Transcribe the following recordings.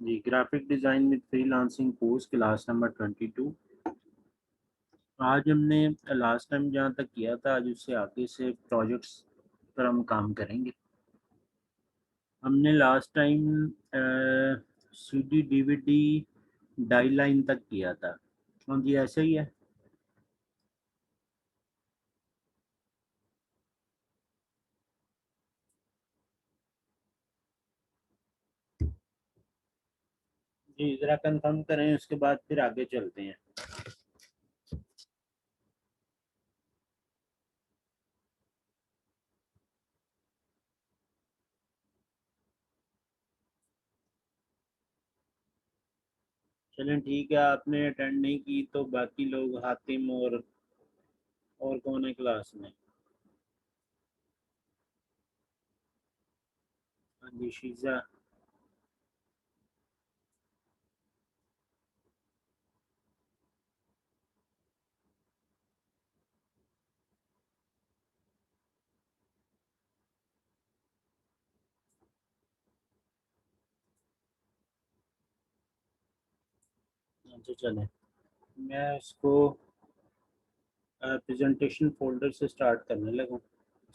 Ji, graphic design with freelancing course class number 22। आज हमने last time जहाँ तक किया था, आज उससे आगे से प्रोजेक्ट्स पर हम काम करेंगे। हमने last time CD DVD die line तक किया था। हाँ जी, ऐसे ही है। जी, ज़रा कंफर्म करें, उसके बाद फिर आगे चलते हैं। चलें ठीक है, आपने अटेंड नहीं की तो बाकी लोग हातिम और कौन है क्लास में? हाँ जी, शीज़ा। अच्छा चलें, मैं इसको प्रेजेंटेशन फोल्डर से स्टार्ट करने लगा।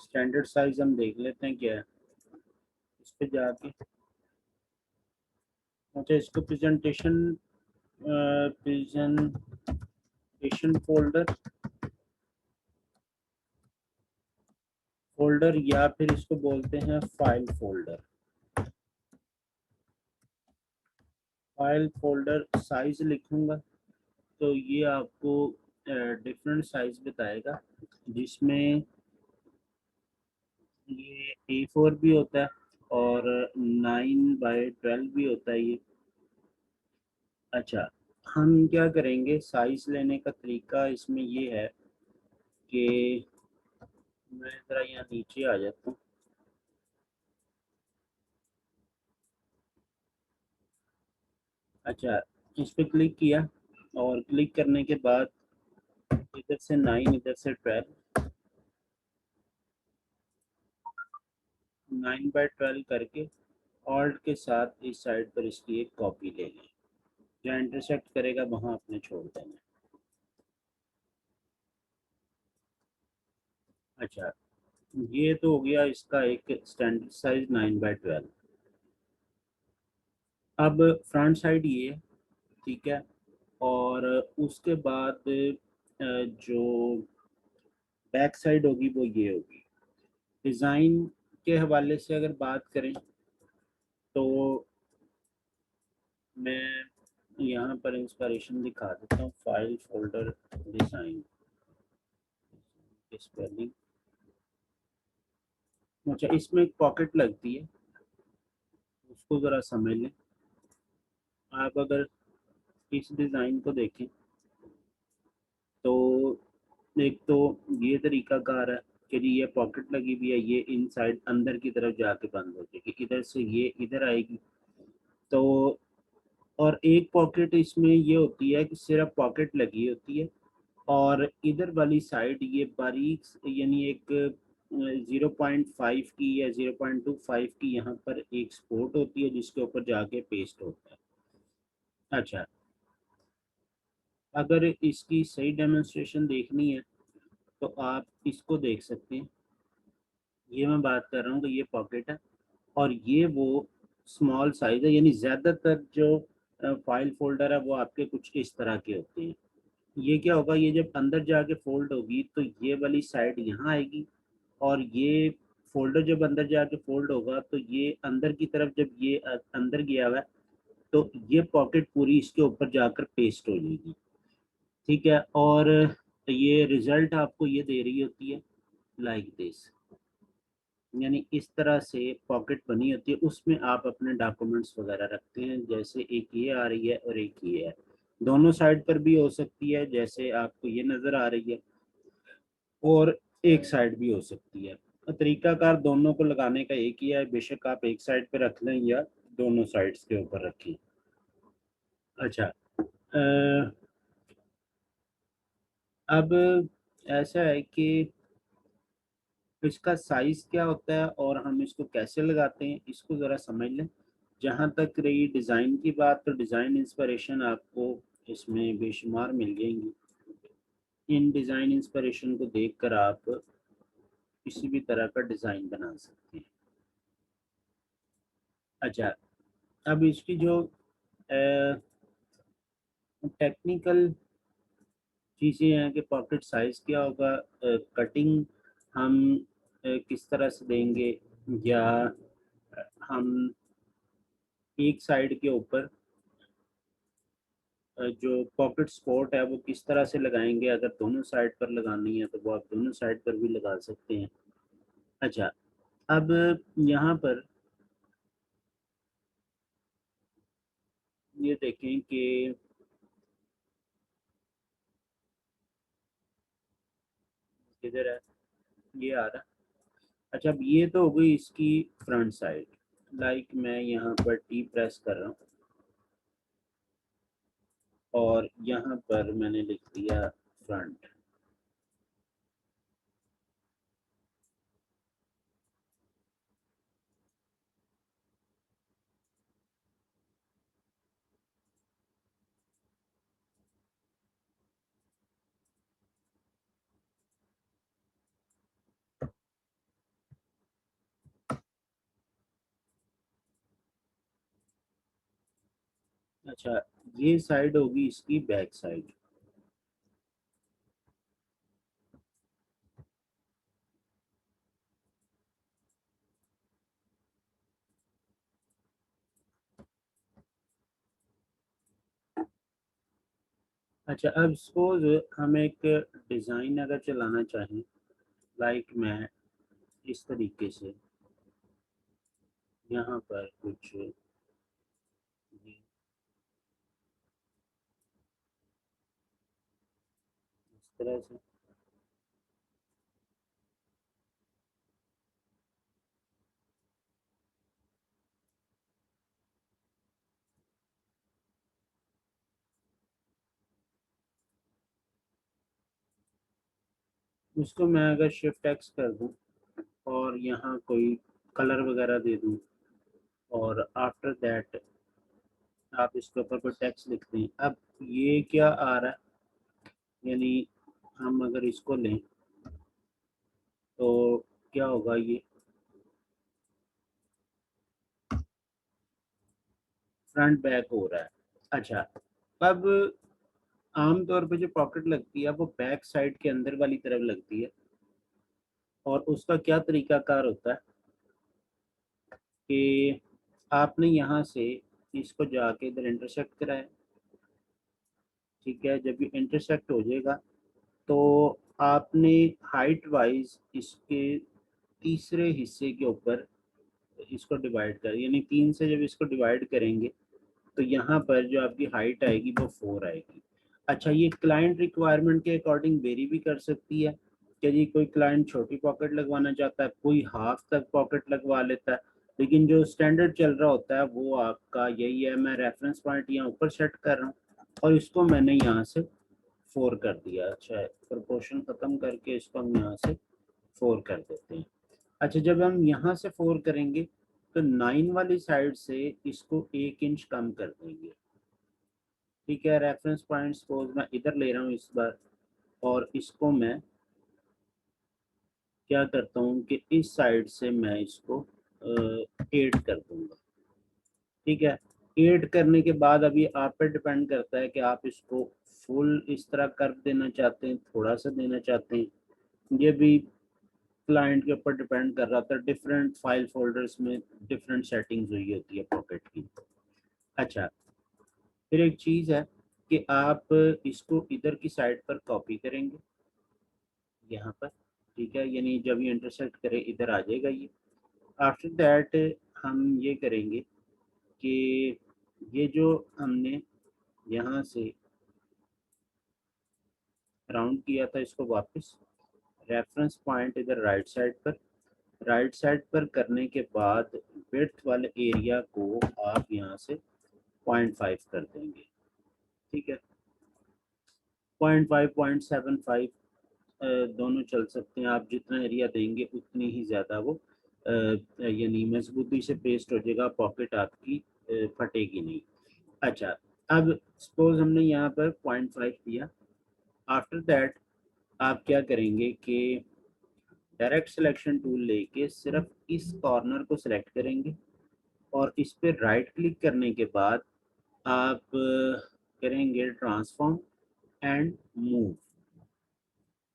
स्टैंडर्ड साइज हम देख लेते हैं क्या है इस पे जाके। अच्छा, इसको प्रेजेंटेशन फोल्डर फोल्डर या फिर इसको बोलते हैं file folder. File folder size लिखूंगा तो ये आपको डिफरेंट साइज बताएगा, जिसमें ये A4 भी होता है और 9/12 भी होता है ये। अच्छा, हम क्या करेंगे, साइज लेने का तरीका इसमें ये है कि मैं ज़रा यहाँ नीचे आ जाता हूँ। अच्छा, इस पे क्लिक किया और क्लिक करने के बाद इधर से 9, इधर से 12, 9/12 करके ऑल्ट के साथ इस साइड पर इसकी एक कॉपी ले लें। जहाँ इंटरसेक्ट करेगा वहाँ आपने छोड़ देना है। अच्छा, ये तो हो गया इसका एक स्टैंडर्ड साइज 9/12। अब फ्रंट साइड ये है, ठीक है। और उसके बाद जो बैक साइड होगी वो ये होगी। डिज़ाइन के हवाले से अगर बात करें तो मैं यहाँ पर इंस्पिरेशन दिखा देता हूँ। File folder design spelling. अच्छा, इसमें एक पॉकेट लगती है, उसको ज़रा समझ लें। आप अगर इस डिज़ाइन को देखें तो एक तो ये तरीका कार है कि जी ये पॉकेट लगी हुई है, ये इनसाइड अंदर की तरफ जाके बंद हो जाएगी, इधर से ये इधर आएगी। तो और एक पॉकेट इसमें ये होती है कि सिर्फ पॉकेट लगी होती है और इधर वाली साइड ये बारीक यानी एक 0.5 की या 0.25 की यहाँ पर एक स्पोर्ट होती है जिसके ऊपर जाके पेस्ट होता है। अच्छा, अगर इसकी सही डेमोन्स्ट्रेशन देखनी है तो आप इसको देख सकते हैं। ये मैं बात कर रहा हूँ कि ये पॉकेट है और ये वो स्मॉल साइज है, यानी ज़्यादातर जो फाइल फोल्डर है वो आपके कुछ इस तरह के होते हैं। ये क्या होगा, ये जब अंदर जाके फोल्ड होगी तो ये वाली साइड यहाँ आएगी और ये फोल्डर जब अंदर जाके फोल्ड होगा तो ये अंदर की तरफ जब ये अंदर गया हुआ है तो ये पॉकेट पूरी इसके ऊपर जाकर पेस्ट हो जाएगी। ठीक है, और ये रिजल्ट आपको ये दे रही होती है लाइक दिस, यानी इस तरह से पॉकेट बनी होती है। उसमें आप अपने डॉक्यूमेंट्स वगैरह रखते हैं, जैसे एक ये आ रही है और एक ये है। दोनों साइड पर भी हो सकती है जैसे आपको ये नज़र आ रही है, और एक साइड भी हो सकती है। तरीकाकार दोनों को लगाने का एक ही है, बेशक आप एक साइड पे रख लें या दोनों साइड्स के ऊपर रखें। अच्छा, अब ऐसा है कि इसका साइज क्या होता है और हम इसको कैसे लगाते हैं, इसको ज़रा समझ लें। जहाँ तक रही डिज़ाइन की बात, तो डिज़ाइन इंस्पिरेशन आपको इसमें बेशुमार मिल जाएंगी। इन डिज़ाइन इंस्पिरेशन को देखकर आप किसी भी तरह का डिज़ाइन बना सकते हैं। अच्छा, अब इसकी जो टेक्निकल चीज़ें हैं कि पॉकेट साइज़ क्या होगा, कटिंग हम किस तरह से देंगे, या हम एक साइड के ऊपर जो पॉकेट स्पॉट है वो किस तरह से लगाएंगे। अगर दोनों साइड पर लगानी है तो वो आप दोनों साइड पर भी लगा सकते हैं। अच्छा, अब यहाँ पर ये देखें कि किधर है, ये आ रहा। अच्छा, अब ये तो हो गई इसकी फ्रंट साइड। लाइक मैं यहाँ पर टी प्रेस कर रहा हूँ और यहाँ पर मैंने लिख दिया फ्रंट। अच्छा, ये साइड होगी इसकी बैक साइड। अच्छा, अब सपोज हम एक डिज़ाइन अगर चलाना चाहें, लाइक मैं इस तरीके से यहाँ पर कुछ इस तरह से, उसको मैं अगर शिफ्ट एक्स कर दूं और यहाँ कोई कलर वगैरह दे दूं, और आफ्टर दैट आप इसके ऊपर कोई टेक्स्ट लिखते हैं। अब ये क्या आ रहा है, यानी हम अगर इसको लें तो क्या होगा, ये फ्रंट बैक हो रहा है। अच्छा, अब आम तौर पे जो पॉकेट लगती है वो बैक साइड के अंदर वाली तरफ लगती है, और उसका क्या तरीकाकार होता है कि आपने यहाँ से इसको जाके इधर इंटरसेक्ट कराया। ठीक है, जब ये इंटरसेक्ट हो जाएगा तो आपने हाइट वाइज इसके तीसरे हिस्से के ऊपर इसको डिवाइड कर, यानी 3 से जब इसको डिवाइड करेंगे तो यहाँ पर जो आपकी हाइट आएगी वो 4 आएगी। अच्छा, ये क्लाइंट रिक्वायरमेंट के अकॉर्डिंग वेरी भी कर सकती है कि जी कोई क्लाइंट छोटी पॉकेट लगवाना चाहता है, कोई हाफ तक पॉकेट लगवा लेता है, लेकिन जो स्टैंडर्ड चल रहा होता है वो आपका यही है। मैं रेफरेंस पॉइंट यहाँ ऊपर सेट कर रहा हूँ और इसको मैंने यहाँ से 4 कर दिया। अच्छा, प्रोपोर्शन ख़त्म करके इसको हम यहाँ से 4 कर देते हैं। अच्छा, जब हम यहाँ से 4 करेंगे तो 9 वाली साइड से इसको 1 इंच कम कर देंगे। ठीक है, रेफरेंस पॉइंट सपोज मैं इधर ले रहा हूँ इस बार, और इसको मैं क्या करता हूँ कि इस साइड से मैं इसको 8 कर दूंगा। ठीक है, 8 करने के बाद अभी आप पे डिपेंड करता है कि आप इसको फुल इस तरह कर देना चाहते हैं, थोड़ा सा देना चाहते हैं, ये भी क्लाइंट के ऊपर डिपेंड कर रहा था। डिफरेंट फाइल फोल्डर्स में डिफरेंट सेटिंग्स हुई होती है पॉकेट की। अच्छा, फिर एक चीज़ है कि आप इसको इधर की साइड पर कॉपी करेंगे यहाँ पर। ठीक है, यानी जब ये इंटरसेक्ट करे इधर आ जाएगा ये। आफ्टर दैट हम ये करेंगे कि ये जो हमने यहाँ से राउंड किया था इसको वापस रेफरेंस पॉइंट इधर राइट साइड पर करने के बाद विड्थ वाले एरिया को आप यहाँ से 0.5 कर देंगे। ठीक है, 0.5 0.75 दोनों चल सकते हैं, आप जितना एरिया देंगे उतनी ही ज़्यादा वो यानी मजबूती से पेस्ट हो जाएगा, पॉकेट आपकी फटेगी नहीं। अच्छा, अब सपोज हमने यहाँ पर 0.5 दिया। आफ्टर दैट आप क्या करेंगे कि डायरेक्ट सिलेक्शन टूल लेके सिर्फ इस कॉर्नर को सिलेक्ट करेंगे और इस पे राइट क्लिक करने के बाद आप करेंगे ट्रांसफॉर्म एंड मूव।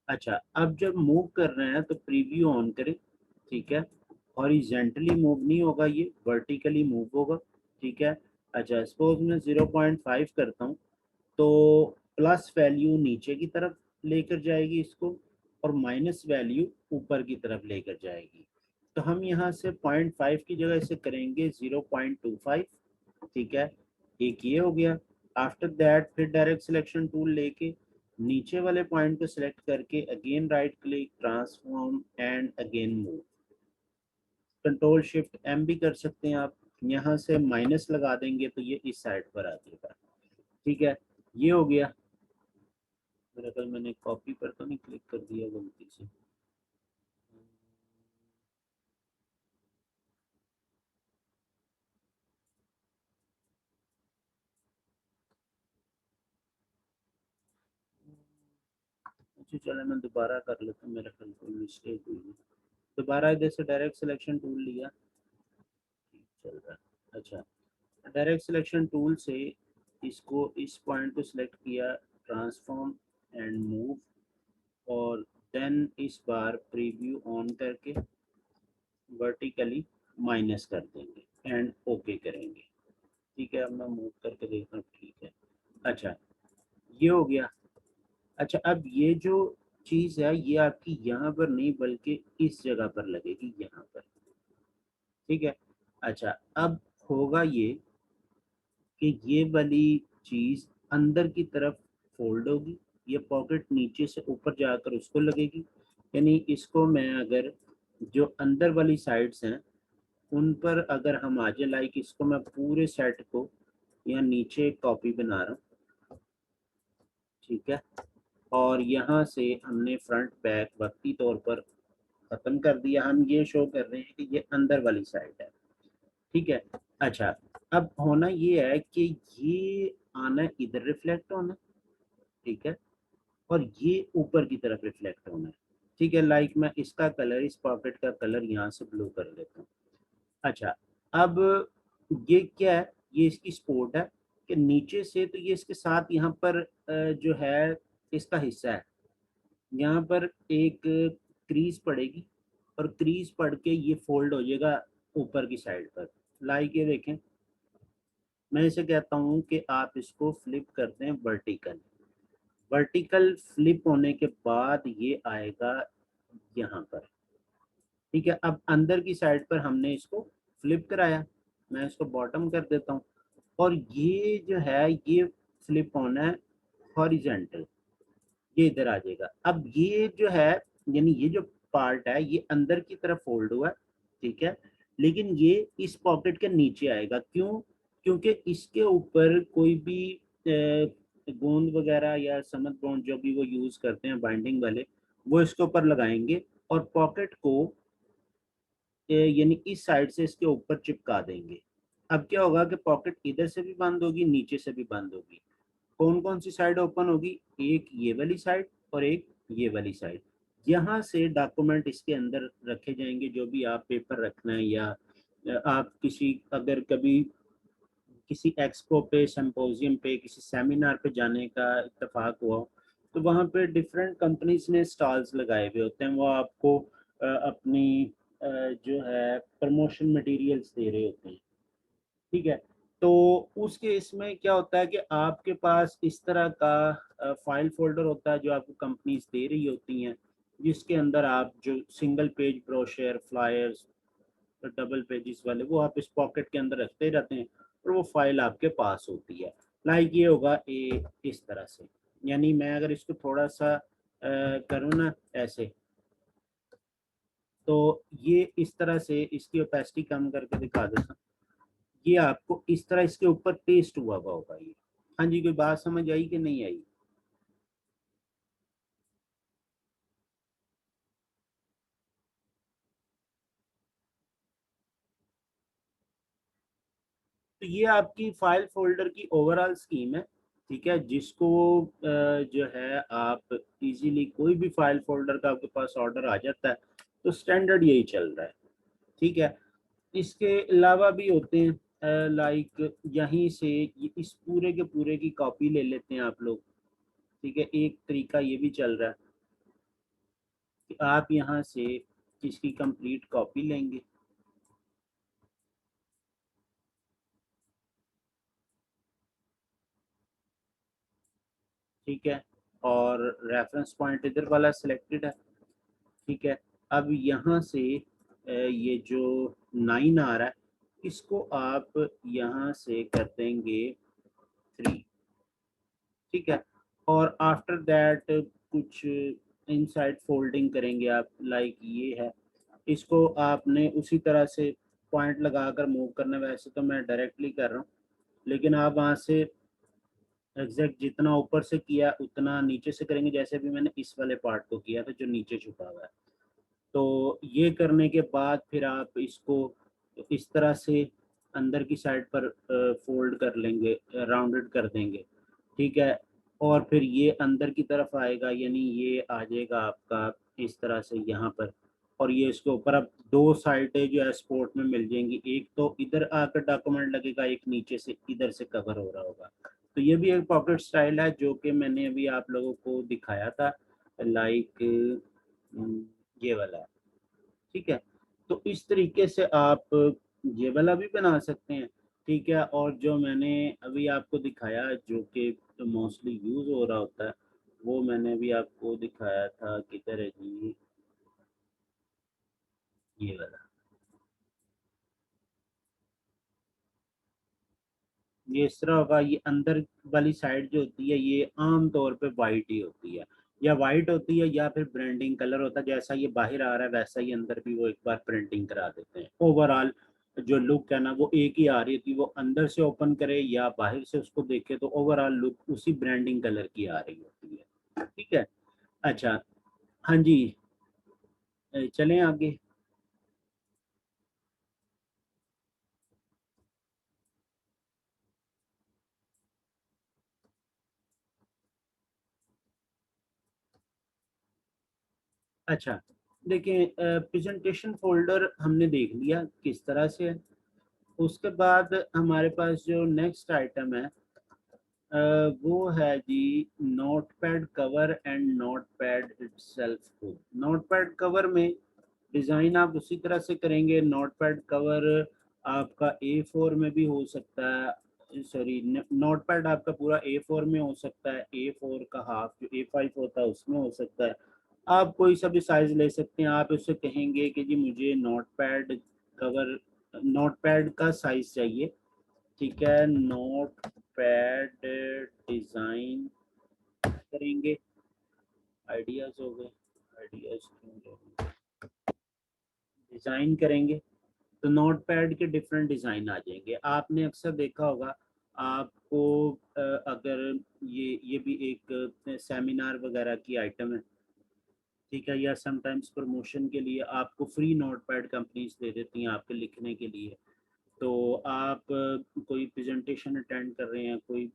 अच्छा, अब जब मूव कर रहे हैं तो प्रीव्यू ऑन करें, ठीक है। हॉरिजेंटली मूव नहीं होगा, ये वर्टिकली मूव होगा, ठीक है। अच्छा, सपोज मैं 0.5 करता हूँ तो प्लस वैल्यू नीचे की तरफ लेकर जाएगी इसको और माइनस वैल्यू ऊपर की तरफ लेकर जाएगी। तो हम यहाँ से 0.5 की जगह इसे करेंगे 0.25, ठीक है। एक ये हो गया। आफ्टर दैट फिर डायरेक्ट सिलेक्शन टूल लेके नीचे वाले पॉइंट को सिलेक्ट करके again right click, transform and again move. Control shift M भी कर सकते हैं आप। यहाँ से माइनस लगा देंगे तो ये इस साइड पर आ जाएगा, ठीक है। ये हो गया। मेरा कल मैंने कॉपी पर तो नहीं क्लिक कर दिया गलती से। अच्छा चलो मैं दोबारा कर लेता हूँ, मेरा कल कोई मिस्टेक हुई है। दोबारा इधर से डायरेक्ट सिलेक्शन टूल लिया, ठीक चल रहा है। अच्छा, डायरेक्ट सिलेक्शन टूल से इसको इस पॉइंट को सिलेक्ट किया, ट्रांसफॉर्म एंड मूव, और देन इस बार प्रीव्यू ऑन करके वर्टिकली माइनस कर देंगे एंड ओके करेंगे, ठीक है। अब मैं मूव करके देखता हूँ, ठीक है। अच्छा, ये हो गया। अच्छा, अब ये जो चीज़ है ये आपकी यहाँ पर नहीं बल्कि इस जगह पर लगेगी, यहाँ पर, ठीक है। अच्छा, अब होगा ये कि ये वाली चीज़ अंदर की तरफ फोल्ड होगी, ये पॉकेट नीचे से ऊपर जाकर उसको लगेगी। यानी इसको मैं अगर जो अंदर वाली साइड्स हैं उन पर अगर हम आ जाए, लाइक इसको मैं पूरे सेट को यहाँ नीचे कॉपी बना रहा हूँ, ठीक है। और यहाँ से हमने फ्रंट बैक वक्ती तौर पर ख़त्म कर दिया। हम ये शो कर रहे हैं कि ये अंदर वाली साइड है, ठीक है। अच्छा, अब होना ये है कि ये आना इधर रिफ्लेक्ट होना, ठीक है, और ये ऊपर की तरफ रिफ्लेक्ट होना है, ठीक है। लाइक मैं इसका कलर, इस पॉकेट का कलर यहाँ से ब्लू कर लेता हूँ। अच्छा, अब ये क्या है, ये इसकी सपोर्ट है कि नीचे से तो ये इसके साथ यहाँ पर जो है इसका हिस्सा है, यहाँ पर एक क्रीज पड़ेगी और क्रीज पड़ के ये फोल्ड हो जाएगा ऊपर की साइड पर। लाइक ये देखें, मैं इसे कहता हूँ कि आप इसको फ्लिप करते हैं वर्टिकल। वर्टिकल फ्लिप होने के बाद ये आएगा यहाँ पर, ठीक है। अब अंदर की साइड पर हमने इसको फ्लिप कराया, मैं इसको बॉटम कर देता हूँ और ये जो है ये फ्लिप होना है हॉरिजेंटल, ये इधर आ जाएगा। अब ये जो है यानी ये जो पार्ट है ये अंदर की तरफ फोल्ड हुआ है, ठीक है, लेकिन ये इस पॉकेट के नीचे आएगा। क्यों? क्योंकि इसके ऊपर कोई भी गोंद वगैरह या समत बॉन्ड जो भी वो यूज करते हैं बाइंडिंग वाले, वो इसके ऊपर लगाएंगे और पॉकेट को यानी इस साइड से इसके ऊपर चिपका देंगे। अब क्या होगा कि पॉकेट इधर से भी बंद होगी, नीचे से भी बंद होगी। कौन कौन सी साइड ओपन होगी? एक ये वाली साइड और एक ये वाली साइड। यहाँ से डॉक्यूमेंट इसके अंदर रखे जाएंगे, जो भी आप पेपर रखना है या आप किसी अगर कभी किसी एक्सपो पे, सिंपोजियम पे, किसी सेमिनार पे जाने का इत्तेफाक हुआ हो, तो वहाँ पे डिफरेंट कंपनीज ने स्टॉल्स लगाए हुए होते हैं। वो आपको अपनी जो है प्रमोशन मटेरियल्स दे रहे होते हैं, ठीक है। तो उस केस में क्या होता है कि आपके पास इस तरह का फाइल फोल्डर होता है जो आपको कंपनीज दे रही होती हैं, जिसके अंदर आप जो single page brochure, flyers, double pages वाले वो आप इस पॉकेट के अंदर रखते रहते हैं और वो फाइल आपके पास होती है। लाइक ये होगा इस तरह से। यानी मैं अगर इसको थोड़ा सा करूँ ना ऐसे, तो ये इस तरह से इसकी ओपेसिटी कम करके दिखा देता हूँ। ये आपको इस तरह इसके ऊपर पेस्ट हुआ हुआ होगा ये। हाँ जी, कोई बात समझ आई कि नहीं आई? तो ये आपकी फाइल फोल्डर की ओवरऑल स्कीम है, ठीक है, जिसको जो है आप इजीली कोई भी फाइल फोल्डर का आपके पास ऑर्डर आ जाता है तो स्टैंडर्ड यही चल रहा है, ठीक है। इसके अलावा भी होते हैं लाइक यहीं से इस पूरे के पूरे की कॉपी ले लेते हैं आप लोग, ठीक है। एक तरीका ये भी चल रहा है कि आप यहाँ से इसकी कंप्लीट कॉपी लेंगे, ठीक है, और रेफरेंस पॉइंट इधर वाला सिलेक्टेड है, ठीक है। अब यहाँ से ये जो 9 आ रहा है इसको आप यहाँ से कर देंगे 3, ठीक है। और आफ्टर दैट कुछ इनसाइड फोल्डिंग करेंगे आप, लाइक ये है, इसको आपने उसी तरह से पॉइंट लगाकर मूव करना। वैसे तो मैं डायरेक्टली कर रहा हूँ, लेकिन आप वहाँ से एग्जैक्ट जितना ऊपर से किया उतना नीचे से करेंगे, जैसे भी मैंने इस वाले पार्ट को किया था जो नीचे छुपा हुआ है। तो ये करने के बाद फिर आप इसको इस तरह से अंदर की साइड पर फोल्ड कर लेंगे, राउंडेड कर देंगे, ठीक है। और फिर ये अंदर की तरफ आएगा, यानी ये आ जाएगा आपका इस तरह से यहाँ पर। और ये इसके ऊपर अब दो साइडें जो है स्पोर्ट में मिल जाएंगी, एक तो इधर आकर डॉक्यूमेंट लगेगा, एक नीचे से इधर से कवर हो रहा होगा। तो ये भी एक पॉकेट स्टाइल है जो कि मैंने अभी आप लोगों को दिखाया था, लाइक ये वाला, ठीक है। तो इस तरीके से आप ये वाला भी बना सकते हैं, ठीक है। और जो मैंने अभी आपको दिखाया जो कि मोस्टली यूज हो रहा होता है, वो मैंने अभी आपको दिखाया था, किधर है जी, ये वाला। ये इस तरह होगा, ये अंदर वाली साइड जो होती है ये आम तौर पे वाइट ही होती है, या वाइट होती है या फिर ब्रांडिंग कलर होता है। जैसा ये बाहर आ रहा है वैसा ही अंदर भी वो एक बार प्रिंटिंग करा देते हैं। ओवरऑल जो लुक है ना वो एक ही आ रही थी, वो अंदर से ओपन करे या बाहर से उसको देखे तो ओवरऑल लुक उसी ब्रांडिंग कलर की आ रही होती है, ठीक है। अच्छा, हाँ जी, चलें आगे। अच्छा, देखिए, प्रेजेंटेशन फोल्डर हमने देख लिया किस तरह से है। उसके बाद हमारे पास जो नेक्स्ट आइटम है वो है जी notepad cover and notepad itself. Notepad cover में डिज़ाइन आप उसी तरह से करेंगे। नोटपैड कवर आपका A4 में भी हो सकता है, सॉरी, नोटपैड आपका पूरा A4 में हो सकता है, A4 का हाफ जो A5 होता है उसमें हो सकता है। आप कोई सा भी साइज ले सकते हैं। आप उससे कहेंगे कि जी मुझे नोटपैड कवर, नोटपैड का साइज चाहिए, ठीक है। नोट पैड डिजाइन करेंगे, आइडियाज हो गए, आइडियाज डिजाइन करेंगे तो नोट पैड के डिफरेंट डिजाइन आ जाएंगे। आपने अक्सर देखा होगा, आपको अगर ये भी एक सेमिनार वगैरह की आइटम है, ठीक है, या समटाइम्स प्रमोशन के लिए आपको फ्री नोट पैड कंपनीज दे देती हैं आपके लिखने के लिए। तो आप कोई प्रेजेंटेशन अटेंड कर रहे हैं, कोई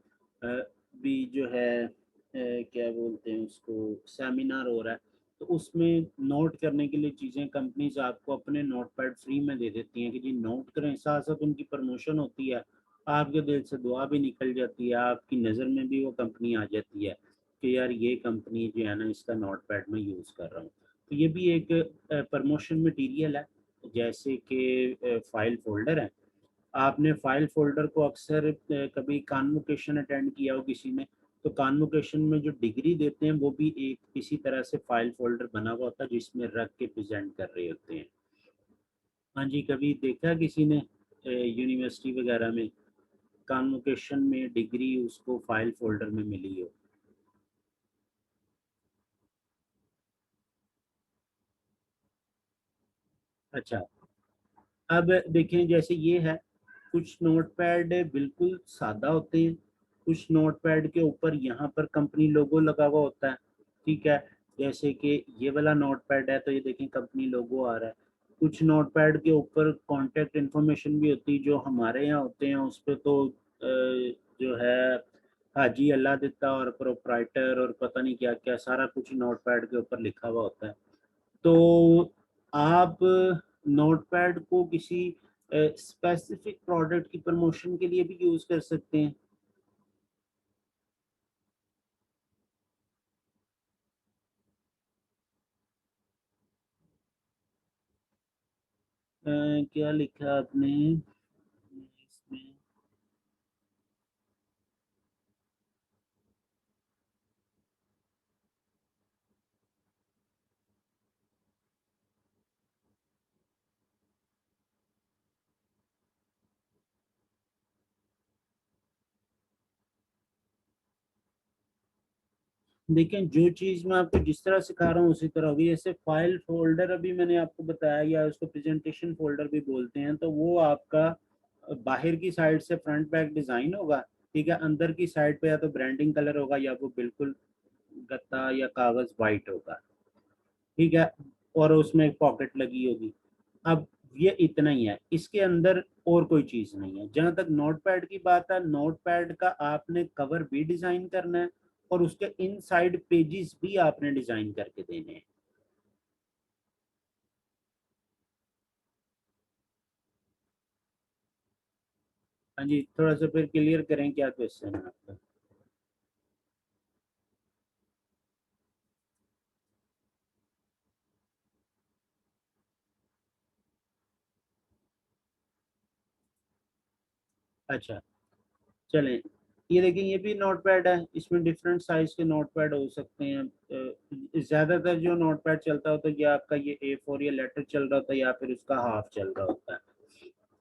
भी जो है क्या बोलते हैं उसको, सेमिनार हो रहा है, तो उसमें नोट करने के लिए चीज़ें कंपनीज आपको अपने नोट पैड फ्री में दे देती हैं कि जी नोट करें। साथ साथ उनकी प्रमोशन होती है, आपके दिल से दुआ भी निकल जाती है, आपकी नज़र में भी वो कंपनी आ जाती है कि यार ये कंपनी जो है ना इसका नोट पैड मैं यूज़ कर रहा हूँ। तो ये भी एक प्रमोशन मटीरियल है, जैसे कि फाइल फोल्डर है। आपने फाइल फोल्डर को अक्सर कभी कॉन्वोकेशन अटेंड किया हो किसी ने, तो कॉन्वोकेशन में जो डिग्री देते हैं वो भी एक इसी तरह से फाइल फोल्डर बना हुआ होता है जिसमें रख के प्रेजेंट कर रहे होते हैं। हाँ जी, कभी देखा किसी ने यूनिवर्सिटी वगैरह में कॉन्वोकेशन में डिग्री उसको फाइल फोल्डर में मिली हो? अच्छा, अब देखें जैसे ये है, कुछ नोटपैड बिल्कुल सादा होते हैं, कुछ नोटपैड के ऊपर यहाँ पर कंपनी लोगो लगा हुआ होता है, ठीक है। जैसे कि ये वाला नोटपैड है तो ये देखें कंपनी लोगो आ रहा है। कुछ नोटपैड के ऊपर कांटेक्ट इन्फॉर्मेशन भी होती है जो हमारे यहाँ होते हैं, उस पर तो जो है हाजी अल्लाह दिता और प्रोप्राइटर और पता नहीं क्या क्या सारा कुछ नोटपैड के ऊपर लिखा हुआ होता है। तो आप नोटपैड को किसी स्पेसिफिक प्रोडक्ट की प्रमोशन के लिए भी यूज कर सकते हैं। क्या लिखा आपने इसमें? देखिए, जो चीज मैं आपको जिस तरह सिखा रहा हूँ उसी तरह होगी। जैसे फाइल फोल्डर अभी मैंने आपको बताया, या उसको प्रेजेंटेशन फोल्डर भी बोलते हैं, तो वो आपका बाहर की साइड से फ्रंट बैक डिजाइन होगा। ठीक है, अंदर की साइड पे या तो ब्रांडिंग कलर होगा या वो बिल्कुल गत्ता या कागज वाइट होगा। ठीक है, और उसमें एक पॉकेट लगी होगी। अब ये इतना ही है, इसके अंदर और कोई चीज नहीं है। जहां तक नोटपैड की बात है, नोटपैड का आपने कवर भी डिजाइन करना है और उसके इनसाइड पेजेस भी आपने डिजाइन करके देने हैं। हाँ जी, थोड़ा सा फिर क्लियर करें, क्या क्वेश्चन है आपका? अच्छा, चलें। ये देखिए, ये भी नोट पैड है, इसमें डिफरेंट साइज के नोट पैड हो सकते हैं। ज्यादातर जो नोट पैड चलता होता है, या आपका ये A4 या लेटर चल रहा होता है, या फिर उसका हाफ चल रहा होता है।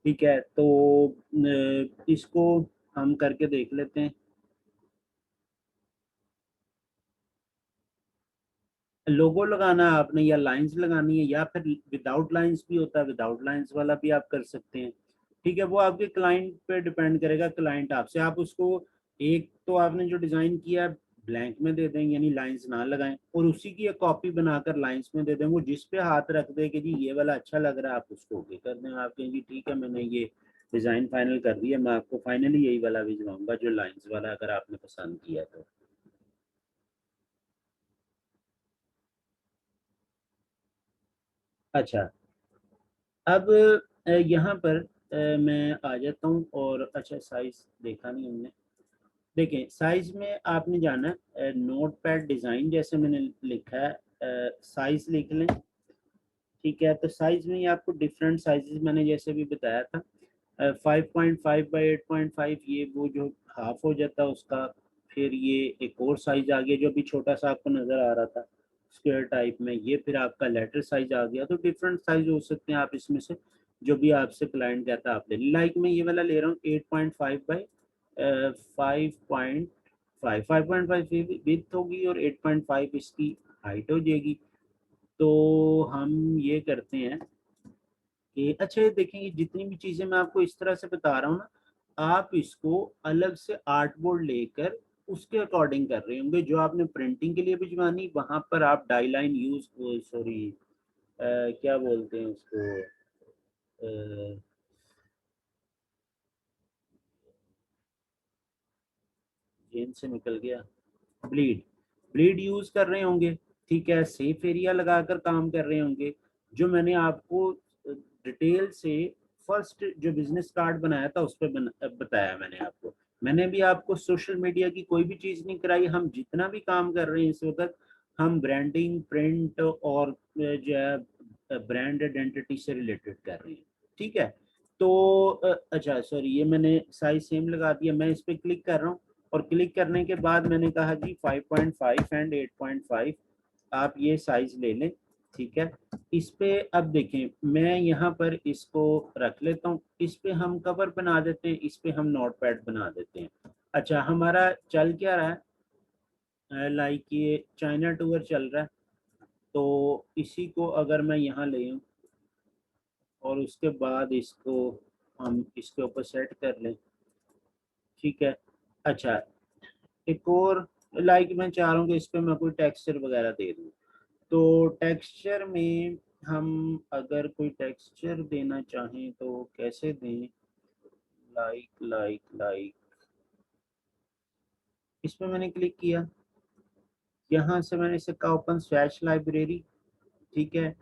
ठीक है, तो इसको हम करके देख लेते हैं। लोगो लगाना है आपने, या लाइंस लगानी है, या फिर विदाउट लाइंस भी होता है, विदाउट लाइंस वाला भी आप कर सकते हैं। ठीक है, वो आपके क्लाइंट पे डिपेंड करेगा। क्लाइंट आपसे, आप उसको एक तो आपने जो डिजाइन किया है ब्लैंक में दे दें, यानी लाइंस ना लगाएं, और उसी की एक कॉपी बनाकर लाइंस में दे दें। वो जिस पे हाथ रख दे कि जी ये वाला अच्छा लग रहा है, आप उसको ओके कर दें। आप कहें जी ठीक है, मैंने ये डिजाइन फाइनल कर दिया, मैं आपको फाइनली यही वाला भिजवाऊंगा जो लाइंस वाला, अगर आपने पसंद किया तो। अच्छा, अब यहाँ पर मैं आ जाता हूँ, और अच्छा साइज देखा नहीं हमने। देखें, साइज में आपने जाना है नोट पैड डिज़ाइन जैसे मैंने लिखा है, साइज लिख लें। ठीक है, तो साइज में ही आपको डिफरेंट साइजेस मैंने जैसे भी बताया था। 5.5 बाई 8.5, ये वो जो हाफ हो जाता है उसका। फिर ये एक और साइज आ गया जो भी छोटा सा आपको नज़र आ रहा था स्क्वायर टाइप में, ये फिर आपका लेटर साइज आ गया। तो डिफरेंट साइज हो सकते हैं, आप इसमें से जो भी आपसे क्लाइंट कहता है आप ले। लाइक मैं ये वाला ले रहा हूँ 8.5 बाई 5.5। 5.5 विथ होगी और 8.5 इसकी हाइट हो जाएगी। तो हम ये करते हैं कि अच्छा, ये देखेंगे जितनी भी चीजें मैं आपको इस तरह से बता रहा हूँ ना, आप इसको अलग से आर्ट बोर्ड लेकर उसके अकॉर्डिंग कर रहे होंगे। जो आपने प्रिंटिंग के लिए भिजवानी, वहां पर आप डाई लाइन यूज, सॉरी क्या बोलते हैं उसको, जेन से निकल गया, ब्लीड, ब्लीड यूज कर रहे होंगे। ठीक है, सेफ एरिया लगाकर काम कर रहे होंगे। जो मैंने आपको डिटेल से फर्स्ट जो बिजनेस कार्ड बनाया था उस पर बताया मैंने आपको। मैंने भी आपको सोशल मीडिया की कोई भी चीज नहीं कराई। हम जितना भी काम कर रहे हैं इस वक्त, हम ब्रांडिंग, प्रिंट और जो है ब्रांड आइडेंटिटी से रिलेटेड कर रहे हैं। ठीक है, तो अच्छा सॉरी, ये मैंने साइज सेम लगा दिया। मैं इस पर क्लिक कर रहा हूँ, और क्लिक करने के बाद मैंने कहा जी 5.5 एंड 8.5 आप ये साइज ले लें। ठीक है, इस पे अब देखें, मैं यहाँ पर इसको रख लेता हूँ। इस पे हम कवर बना देते हैं, इस पे हम नोट पैड बना देते हैं। अच्छा, हमारा चल क्या रहा है, लाइक ये चाइना टूर चल रहा है। तो इसी को अगर मैं यहाँ ले आऊँ और उसके बाद इसको हम इसके ऊपर सेट कर लें। ठीक है, अच्छा, एक और, लाइक मैं चाह रहा हूँ कि इस पे मैं कोई टेक्सचर वगैरह दे दूँ। तो टेक्सचर में हम अगर कोई टेक्सचर देना चाहें तो कैसे दें, लाइक लाइक लाइक, इस पे मैंने क्लिक किया, यहाँ से मैंने इसे कहा ओपन स्वैच लाइब्रेरी, ठीक है,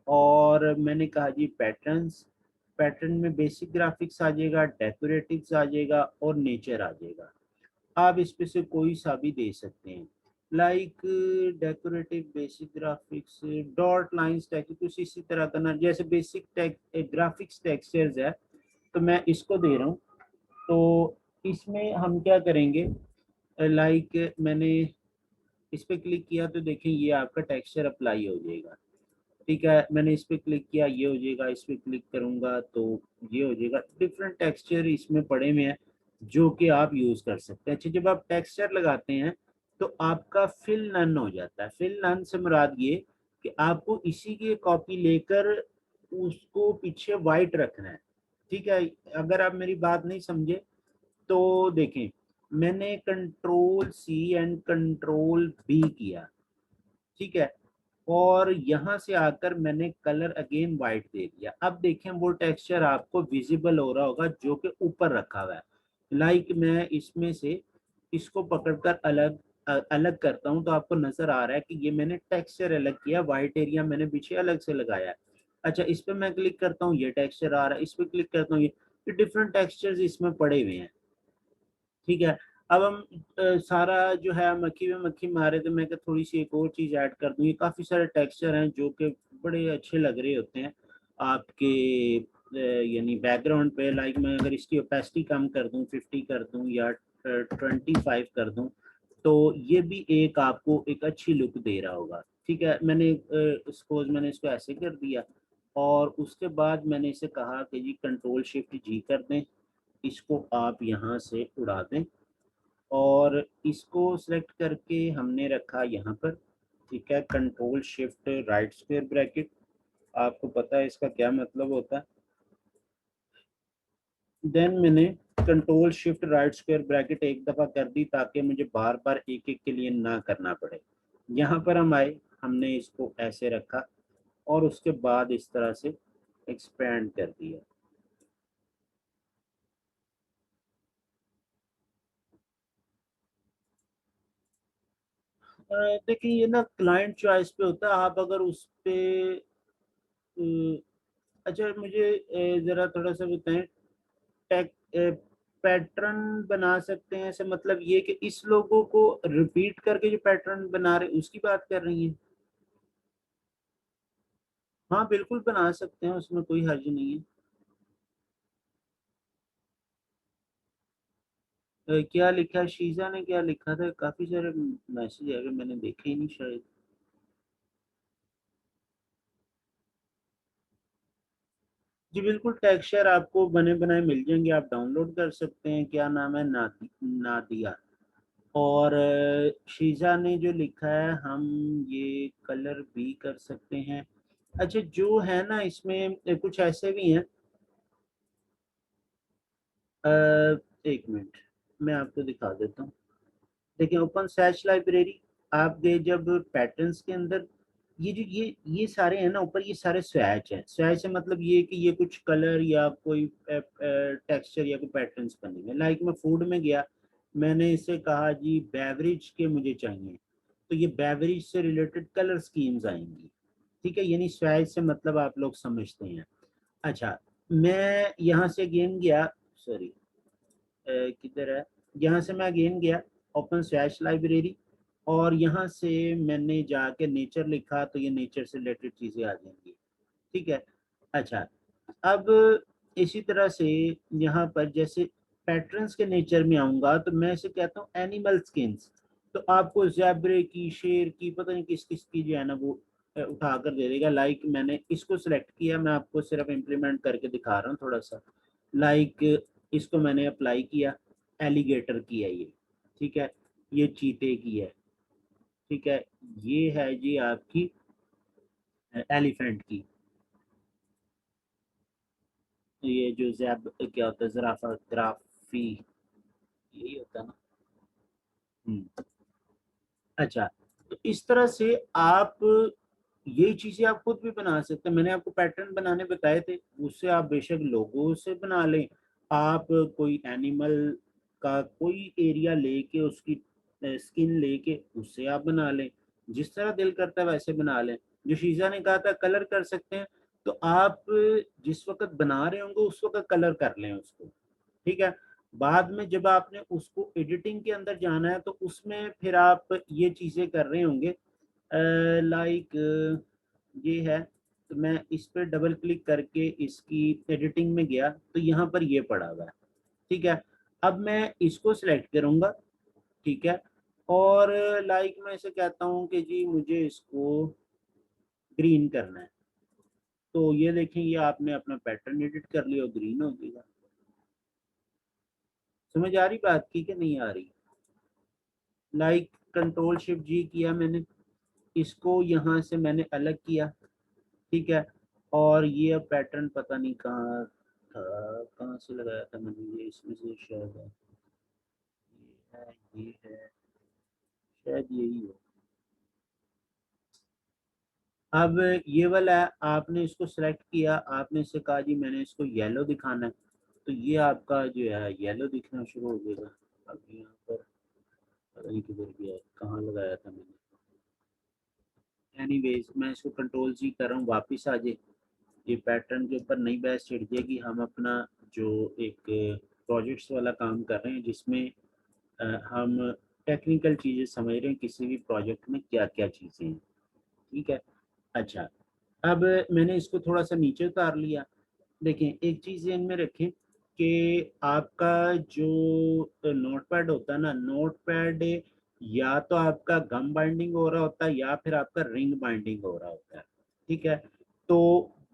और मैंने कहा जी पैटर्न्स, पैटर्न में बेसिक ग्राफिक्स आ जाएगा, डेकोरेटिव्स आ जाएगा और नेचर आ जाएगा। आप इस पे से कोई सा भी दे सकते हैं, like decorative, basic graphics, dot lines text, कुछ इसी तरह का ना, जैसे बेसिक ग्राफिक्स टेक्सचर्स है तो मैं इसको दे रहा हूँ। तो इसमें हम क्या करेंगे, लाइक मैंने इस पे क्लिक किया तो देखें ये आपका टेक्सचर अप्लाई हो जाएगा, ठीक है, मैंने इस पे क्लिक किया ये हो जाएगा, इस पे क्लिक करूंगा तो ये हो जाएगा। डिफरेंट टेक्सचर इसमें पड़े हुए हैं जो कि आप यूज कर सकते हैं। अच्छा, जब आप टेक्सचर लगाते हैं तो आपका फिल नन हो जाता है। फिल नन से मुराद ये कि आपको इसी की कॉपी लेकर उसको पीछे वाइट रखना है, ठीक है। अगर आप मेरी बात नहीं समझे तो देखें, मैंने control C and control B किया, ठीक है, और यहाँ से आकर मैंने कलर अगेन वाइट दे दिया। अब देखें वो टेक्सचर आपको विजिबल हो रहा होगा जो कि ऊपर रखा हुआ है। लाइक मैं इसमें से इसको पकड़कर अलग करता हूँ तो आपको नजर आ रहा है कि ये मैंने टेक्सचर अलग किया, वाइट एरिया मैंने पीछे अलग से लगाया है। अच्छा, इस पे मैं क्लिक करता हूँ ये टेक्सचर आ रहा है, इस पे क्लिक करता हूँ ये डिफरेंट टेक्सचर्स इसमें पड़े हुए हैं, ठीक है। अब हम सारा जो है मक्खी में मक्खी मारे तो मैं थोड़ी सी एक और चीज ऐड कर दूं। ये काफी सारे टेक्सचर हैं जो कि बड़े अच्छे लग रहे होते हैं आपके यानी बैकग्राउंड पे। लाइक मैं अगर इसकी ओपेसिटी कम कर दूं, 50 कर दूं या 25 कर दूं, तो ये भी एक आपको एक अच्छी लुक दे रहा होगा, ठीक है। मैंने सपोज मैंने इसको ऐसे कर दिया और उसके बाद मैंने इसे कहा कि जी कंट्रोल शिफ्ट जी कर दें, इसको आप यहाँ से उड़ा दें और इसको सिलेक्ट करके हमने रखा यहाँ पर, ठीक है, control shift right square bracket. आपको पता है इसका क्या मतलब होता है। देन मैंने control shift right square bracket एक दफ़ा कर दी ताकि मुझे बार बार एक एक के लिए ना करना पड़े। यहाँ पर हम आए, हमने इसको ऐसे रखा और उसके बाद इस तरह से एक्सपेंड कर दिया। देखिए ये ना क्लाइंट चॉइस पे होता है, आप अगर उस पे अच्छा मुझे ज़रा थोड़ा सा बताएं, टैग पैटर्न बना सकते हैं ऐसे, मतलब ये कि इस लोगों को रिपीट करके जो पैटर्न बना रहे उसकी बात कर रही हैं। हाँ बिल्कुल बना सकते हैं, उसमें कोई हर्ज नहीं है। क्या लिखा है, शीजा ने क्या लिखा था, काफी सारे मैसेज आए मैंने देखे ही नहीं शायद। जी बिल्कुल, टेक्सचर आपको बने बनाए मिल जाएंगे, आप डाउनलोड कर सकते हैं। क्या नाम है, नादिया। और शीजा ने जो लिखा है हम ये कलर भी कर सकते हैं। अच्छा जो है ना इसमें कुछ ऐसे भी हैं, अ, एक मिनट मैं आपको दिखा देता हूँ। देखिए ओपन सर्च लाइब्रेरी, आप गए जब पैटर्न्स के अंदर, ये जो ये सारे हैं ना ऊपर, ये सारे स्वैच हैं। स्वैच से मतलब ये कि ये कुछ कलर या कोई टेक्सचर या कोई पैटर्न्स बनेंगे। लाइक मैं फूड में गया, मैंने इसे कहा जी बेवरेज के मुझे चाहिए, तो ये बेवरेज से रिलेटेड कलर स्कीम्स आएंगी, ठीक है। यानी स्वैच से मतलब आप लोग समझते हैं। अच्छा, मैं यहाँ से अगेन गया, सॉरी किधर है, यहाँ से मैं अगेन गया ओपन स्लैश लाइब्रेरी और यहाँ से मैंने जाके नेचर लिखा तो ये नेचर से रिलेटेड चीज़ें आ जाएंगी, ठीक है। अच्छा, अब इसी तरह से यहाँ पर जैसे पैटर्न्स के नेचर में आऊँगा तो मैं इसे कहता हूँ एनिमल स्किन्स। तो आपको जैबरे की, शेर की, पता नहीं किस किस की जो है ना वो उठा कर दे देगा। लाइक मैंने इसको सिलेक्ट किया, मैं आपको सिर्फ इम्प्लीमेंट करके दिखा रहा हूँ थोड़ा सा। लाइक इसको मैंने अप्लाई किया, एलिगेटर की है ये, ठीक है, ये चीते की है, ठीक है, ये है जी आपकी एलिफेंट की, ये जो जैब क्या होता है, जराफा ग्राफी, यही होता है ना। अच्छा, तो इस तरह से आप ये चीजें आप खुद भी बना सकते हैं। मैंने आपको पैटर्न बनाने बताए थे, उससे आप बेशक लोगो से बना लें, आप कोई एनिमल का कोई एरिया लेके उसकी स्किन लेके उससे आप बना लें, जिस तरह दिल करता है वैसे बना लें। जो शीजा ने कहा था कलर कर सकते हैं, तो आप जिस वक्त बना रहे होंगे उस वक्त कलर कर लें उसको, ठीक है। बाद में जब आपने उसको एडिटिंग के अंदर जाना है तो उसमें फिर आप ये चीजें कर रहे होंगे, लाइक ये है, तो मैं इस पर डबल क्लिक करके इसकी एडिटिंग में गया तो यहाँ पर ये पड़ा हुआ है, ठीक है। अब मैं इसको सिलेक्ट करूँगा, ठीक है, और लाइक मैं इसे कहता हूँ कि जी मुझे इसको ग्रीन करना है, तो ये देखें ये आपने अपना पैटर्न एडिट कर लिया और ग्रीन हो गया। समझ आ रही बात की कि नहीं आ रही? लाइक कंट्रोल शिफ्ट जी किया मैंने, इसको यहाँ से मैंने अलग किया, ठीक है। और ये अब पैटर्न पता नहीं कहाँ था, कहाँ से लगाया था मैंने, ये इसमें से शायद है, ये है, ये है, शायद यही हो। अब ये वाला है, आपने इसको सेलेक्ट किया, आपने इससे कहा जी मैंने इसको येलो दिखाना है, तो ये आपका जो है येलो दिखना शुरू हो जाएगा। अब यहाँ पर पता नहीं किधर गया, कहाँ लगाया था मैंने। एनीवेज मैं इसको कंट्रोल जी कर रहा हूँ, वापस आ जाए, ये पैटर्न के ऊपर नई बैच छिड़ जाएगी। हम अपना जो एक प्रोजेक्ट्स वाला काम कर रहे हैं जिसमें हम टेक्निकल चीज़ें समझ रहे हैं किसी भी प्रोजेक्ट में क्या क्या चीज़ें हैं, ठीक है। अच्छा, अब मैंने इसको थोड़ा सा नीचे उतार लिया। देखें एक चीज़ ध्यान में रखें कि आपका जो नोटपैड होता है ना, नोटपैड या तो आपका गम बाइंडिंग हो रहा होता है या फिर आपका रिंग बाइंडिंग हो रहा होता है, ठीक है। तो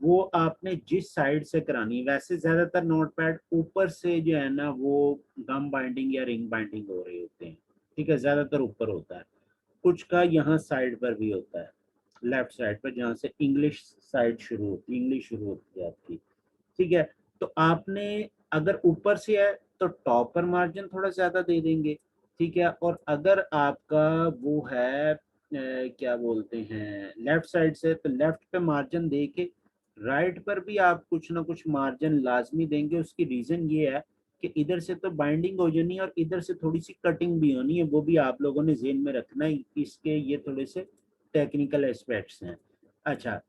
वो आपने जिस साइड से करानी है, वैसे ज्यादातर नोटपैड ऊपर से जो है ना वो गम बाइंडिंग या रिंग बाइंडिंग हो रहे होते हैं, ठीक है, ज्यादातर ऊपर होता है। कुछ का यहाँ साइड पर भी होता है, लेफ्ट साइड पर जहाँ से इंग्लिश साइड शुरू होती है, इंग्लिश शुरू होती है आपकी, ठीक है। तो आपने अगर ऊपर से है तो टॉप पर मार्जिन थोड़ा ज्यादा दे देंगे, ठीक है। और अगर आपका वो है क्या बोलते हैं लेफ्ट साइड से, तो लेफ्ट पे मार्जिन दे के राइट पर भी आप कुछ ना कुछ मार्जिन लाजमी देंगे। उसकी रीजन ये है कि इधर से तो बाइंडिंग हो जानी है और इधर से थोड़ी सी कटिंग भी होनी है, वो भी आप लोगों ने जेहन में रखना है, इसके ये थोड़े से टेक्निकल एस्पेक्ट्स हैं। अच्छा,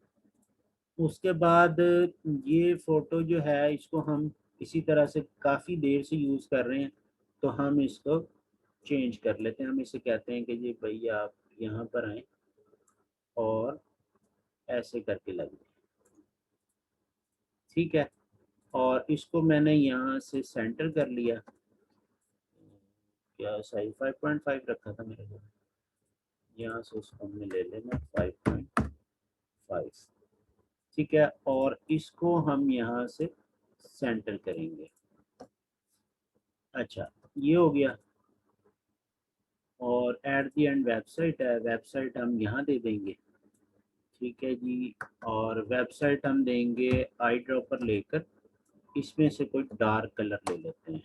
उसके बाद ये फ़ोटो जो है इसको हम इसी तरह से काफ़ी देर से यूज़ कर रहे हैं, तो हम इसको चेंज कर लेते हैं। हम इसे कहते हैं कि जी भैया आप यहाँ पर आएँ और ऐसे करके लग जाए, ठीक है। और इसको मैंने यहाँ से सेंटर कर लिया, क्या साइज 5.5 रखा था मेरे को, यहाँ से उसको हमने ले लेना 5.5, ठीक है। और इसको हम यहाँ से सेंटर करेंगे। अच्छा, ये हो गया। और एट द एंड वेबसाइट है, वेबसाइट हम यहाँ दे देंगे, ठीक है जी। और वेबसाइट हम देंगे आई ड्रॉपर लेकर, इसमें से कोई डार्क कलर ले लेते हैं,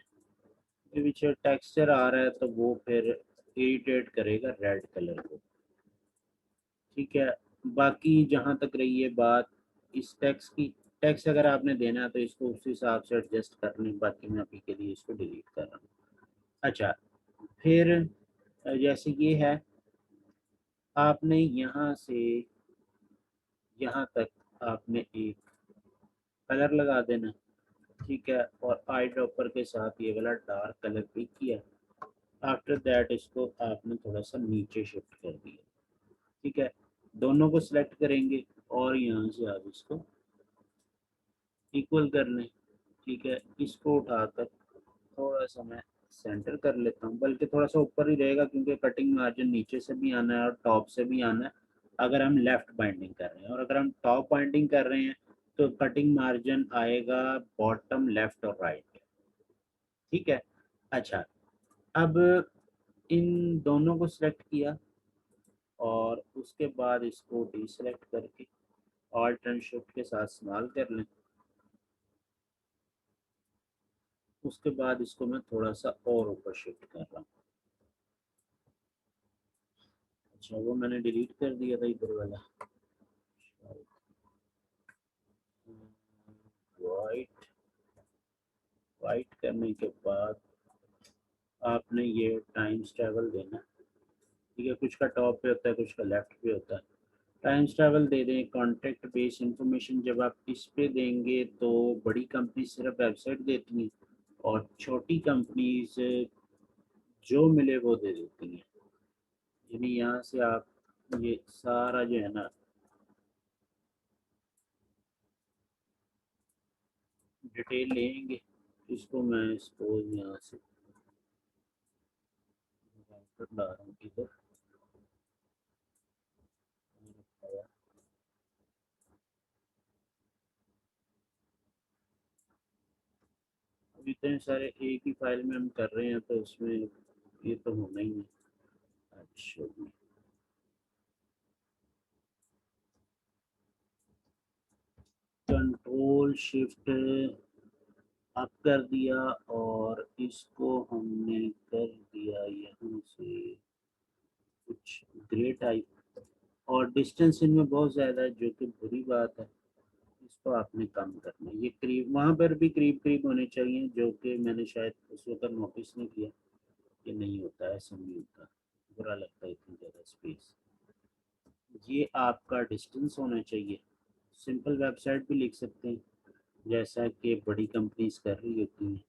ये पीछे टेक्सचर आ रहा है तो वो फिर इरिटेट करेगा रेड कलर को, ठीक है। बाकी जहाँ तक रही है बात इस टेक्स्ट की, टेक्स्ट अगर आपने देना है तो इसको उस हिसाब से एडजस्ट कर लें, बाकी मैं अभी के लिए इसको डिलीट कर रहा हूँ। अच्छा, फिर जैसे ये है, आपने यहाँ से यहाँ तक आपने एक कलर लगा देना, ठीक है। और आई ड्रॉपर के साथ ये वाला डार्क कलर पिक किया। आफ्टर दैट इसको आपने थोड़ा सा नीचे शिफ्ट कर दिया, ठीक है। दोनों को सिलेक्ट करेंगे और यहाँ से आप इसको इक्वल कर लें, ठीक है। इसको उठाकर थोड़ा सा मैं सेंटर कर लेता हूँ, बल्कि थोड़ा सा ऊपर ही रहेगा क्योंकि कटिंग मार्जिन नीचे से भी आना है और टॉप से भी आना है अगर हम लेफ्ट बाइंडिंग कर रहे हैं, और अगर हम टॉप बाइंडिंग कर रहे हैं तो कटिंग मार्जिन आएगा बॉटम लेफ्ट और राइट, ठीक है। अच्छा, अब इन दोनों को सिलेक्ट किया और उसके बाद इसको डीसेलेक्ट करके ऑल्ट एंड शिफ्ट के साथ स्मॉल कर लें। उसके बाद इसको मैं थोड़ा सा और ऊपर शिफ्ट कर रहा हूँ। अच्छा, वो मैंने डिलीट कर दिया था इधर वाला, वाइट करने के बाद आपने ये टाइम्स ट्रैवल देना, ठीक है। कुछ का टॉप पे होता है, कुछ का लेफ्ट पे होता है। टाइम्स ट्रैवल दे दें। कॉन्टैक्ट बेस इंफॉर्मेशन जब आप इस पे देंगे तो बड़ी कंपनी सिर्फ वेबसाइट देती हैं और छोटी कंपनीज जो मिले वो दे देती हैं। यानी यहाँ से आप ये सारा जो है ना डिटेल लेंगे। इसको मैं इसको यहाँ से ला रहा हूँ इधर। अब इतने सारे एक ही फाइल में हम कर रहे हैं तो उसमें ये तो होना ही है। अच्छा जी, कंट्रोल शिफ्ट अप कर दिया और इसको हमने कर दिया यहाँ से कुछ ग्रे टाइप। और डिस्टेंस इनमें बहुत ज़्यादा है जो कि बुरी बात है। इसको आपने कम करना है। ये करीब वहाँ पर भी करीब करीब होने चाहिए जो कि मैंने शायद उस वक्त नोटिस नहीं किया। ये नहीं होता है, ऐसा नहीं होता, बुरा लगता है इतनी ज़्यादा स्पेस। ये आपका डिस्टेंस होना चाहिए। सिंपल वेबसाइट भी लिख सकते हैं जैसा कि बड़ी कंपनीज कर रही होती हैं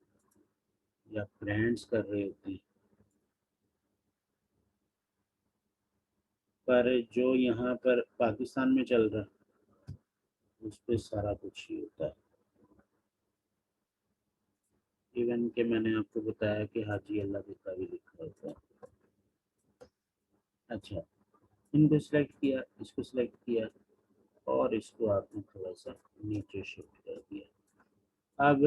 या ब्रांड्स कर रहे होती हैं। पर जो यहाँ पर पाकिस्तान में चल रहा है उस पर सारा कुछ ही होता है। इवन के मैंने आपको बताया कि हाजी अल्लाह का भी लिखा होता है। अच्छा, इनको सिलेक्ट किया, इसको सिलेक्ट किया और इसको आपने थोड़ा सा नीचे शिफ्ट कर दिया। अब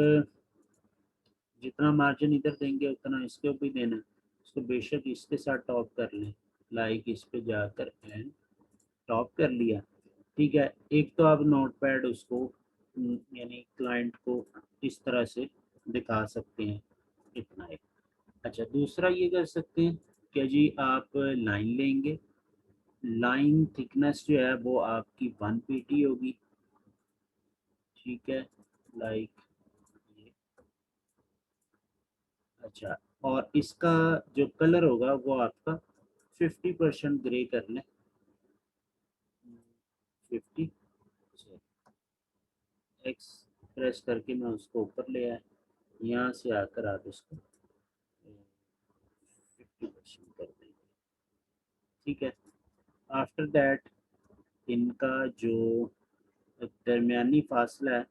जितना मार्जिन इधर देंगे उतना इसके भी देना है। इसको बेशक इसके साथ टॉप कर लें, लाइक इस पे जाकर एंड टॉप कर लिया, ठीक है। एक तो आप नोट पैड उसको यानी क्लाइंट को इस तरह से दिखा सकते हैं, इतना है। अच्छा, दूसरा ये कर सकते हैं कि जी आप लाइन लेंगे। लाइन थिकनेस जो है वो आपकी 1 पीटी होगी, ठीक है। लाइक ये। अच्छा, और इसका जो कलर होगा वो आपका 50% ग्रे कर लें। 50 एक्स प्रेस करके मैं उसको ऊपर ले आया। यहाँ से आकर आप इसको 50% कर देंगे, ठीक है। आफ्टर दैट इनका जो दरमियानी फासला है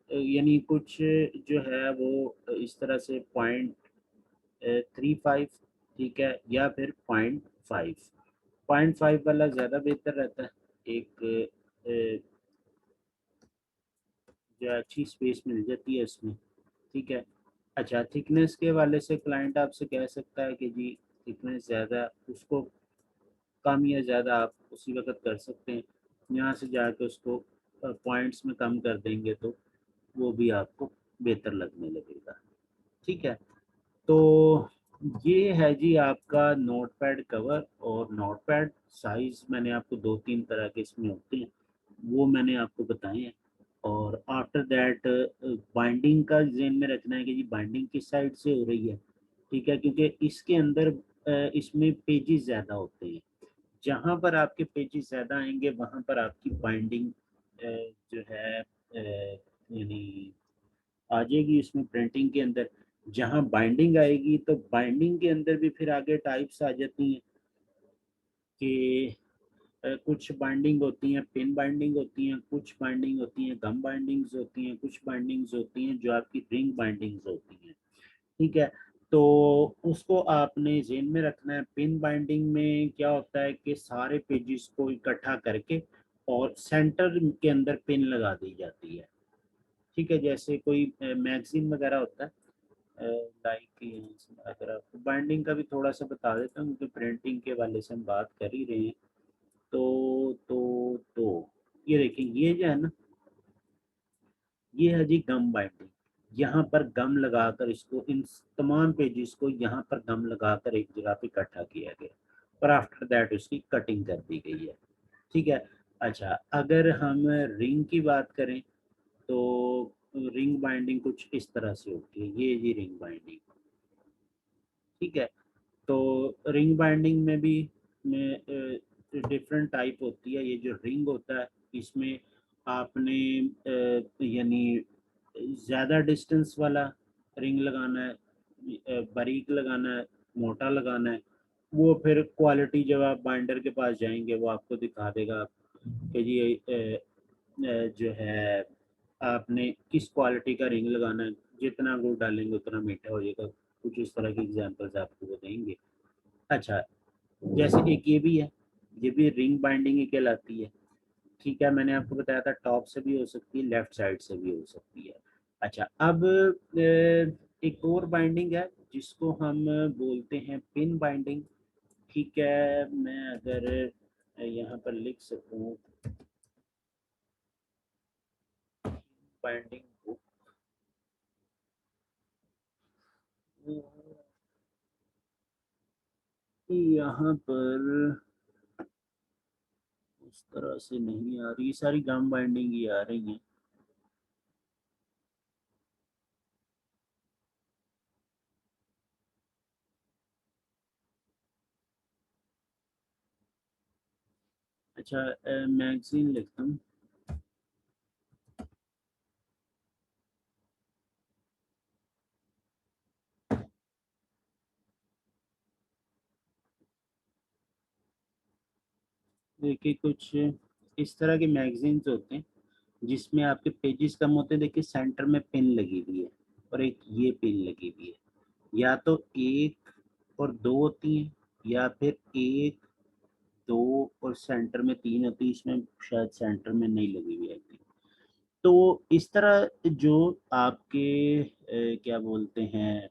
यानी कुछ जो है वो इस तरह से 0.35, ठीक है, या फिर 0.5। 0.5 वाला ज़्यादा बेहतर रहता है। एक जो अच्छी स्पेस मिल जाती है उसमें, ठीक है। अच्छा, थिकनेस के वाले से क्लाइंट आपसे कह सकता है कि जी थिकनेस ज़्यादा, उसको कम या ज़्यादा आप उसी वक्त कर सकते हैं। यहाँ से जाके उसको पॉइंट्स में कम कर देंगे तो वो भी आपको बेहतर लगने लगेगा, ठीक है। तो ये है जी आपका नोटपैड कवर। और नोटपैड साइज मैंने आपको 2-3 तरह के इसमें होते हैं, वो मैंने आपको बताए हैं। और आफ्टर दैट बाइंडिंग का ज़हन में रखना है कि जी बाइंडिंग किस साइड से हो रही है, ठीक है, क्योंकि इसके अंदर इसमें पेजेस ज़्यादा होते हैं। जहाँ पर आपके पेजेस ज़्यादा आएंगे वहाँ पर आपकी बाइंडिंग जो है यानी आ जाएगी उसमें प्रिंटिंग के अंदर। जहाँ बाइंडिंग आएगी तो बाइंडिंग के अंदर भी फिर आगे टाइप्स आ जाती हैं कि कुछ बाइंडिंग होती हैं पिन बाइंडिंग होती हैं, कुछ बाइंडिंग होती हैं गम बाइंडिंग्स होती हैं, कुछ बाइंडिंग्स होती हैं जो आपकी रिंग बाइंडिंग्स होती हैं, ठीक है। तो उसको आपने ज़हन में रखना है। पिन बाइंडिंग में क्या होता है कि सारे पेजेस को इकट्ठा करके और सेंटर के अंदर पिन लगा दी जाती है, ठीक है। जैसे कोई मैगजीन वगैरह होता है, लाइक अगर आपको बाइंडिंग का भी थोड़ा सा बता देता हूँ क्योंकि प्रिंटिंग के वाले से हम बात कर ही रहे हैं। तो ये देखिए, ये जो है ना, ये है जी गम बाइंडिंग। यहाँ पर गम लगाकर इसको इन तमाम पेजेस को यहाँ पर गम लगाकर एक जगह पे इकट्ठा किया गया और आफ्टर दैट उसकी कटिंग कर दी गई है, ठीक है। अच्छा, अगर हम रिंग की बात करें तो रिंग बाइंडिंग कुछ इस तरह से होती है, ये जी रिंग बाइंडिंग। ठीक है, तो रिंग बाइंडिंग में भी डिफरेंट टाइप होती है। ये जो रिंग होता है इसमें आपने यानी ज़्यादा डिस्टेंस वाला रिंग लगाना है, बारीक लगाना है, मोटा लगाना है। वो फिर क्वालिटी जब आप बाइंडर के पास जाएंगे वो आपको दिखा देगा कि जी जो है आपने किस क्वालिटी का रिंग लगाना है, जितना गुड़ डालेंगे उतना मीठा हो जाएगा। कुछ इस तरह की एग्जांपल्स आपको वो देंगे। अच्छा, जैसे एक ये भी है, ये भी रिंग बाइंडिंग ही कहलाती है। ठीक है, मैंने आपको बताया था टॉप से भी हो सकती है, लेफ्ट साइड से भी हो सकती है। अच्छा, अब एक और बाइंडिंग है जिसको हम बोलते हैं पिन बाइंडिंग। ठीक है, मैं अगर यहाँ पर लिख सकूँ बाइंडिंग बुक, यहाँ पर उस तरह से नहीं आ रही, सारी गम बाइंडिंग ही आ रही हैं। अच्छा, मैगजीन लिखता हूँ। देखिए, कुछ इस तरह के मैगजीन्स होते हैं जिसमें आपके पेजेस कम होते हैं। देखिए, सेंटर में पिन लगी हुई है और एक ये पिन लगी हुई है। या तो एक और दो होती हैं, या फिर एक, दो और सेंटर में तीन होती है। इसमें शायद सेंटर में नहीं लगी हुई है। तो इस तरह जो आपके क्या बोलते हैं,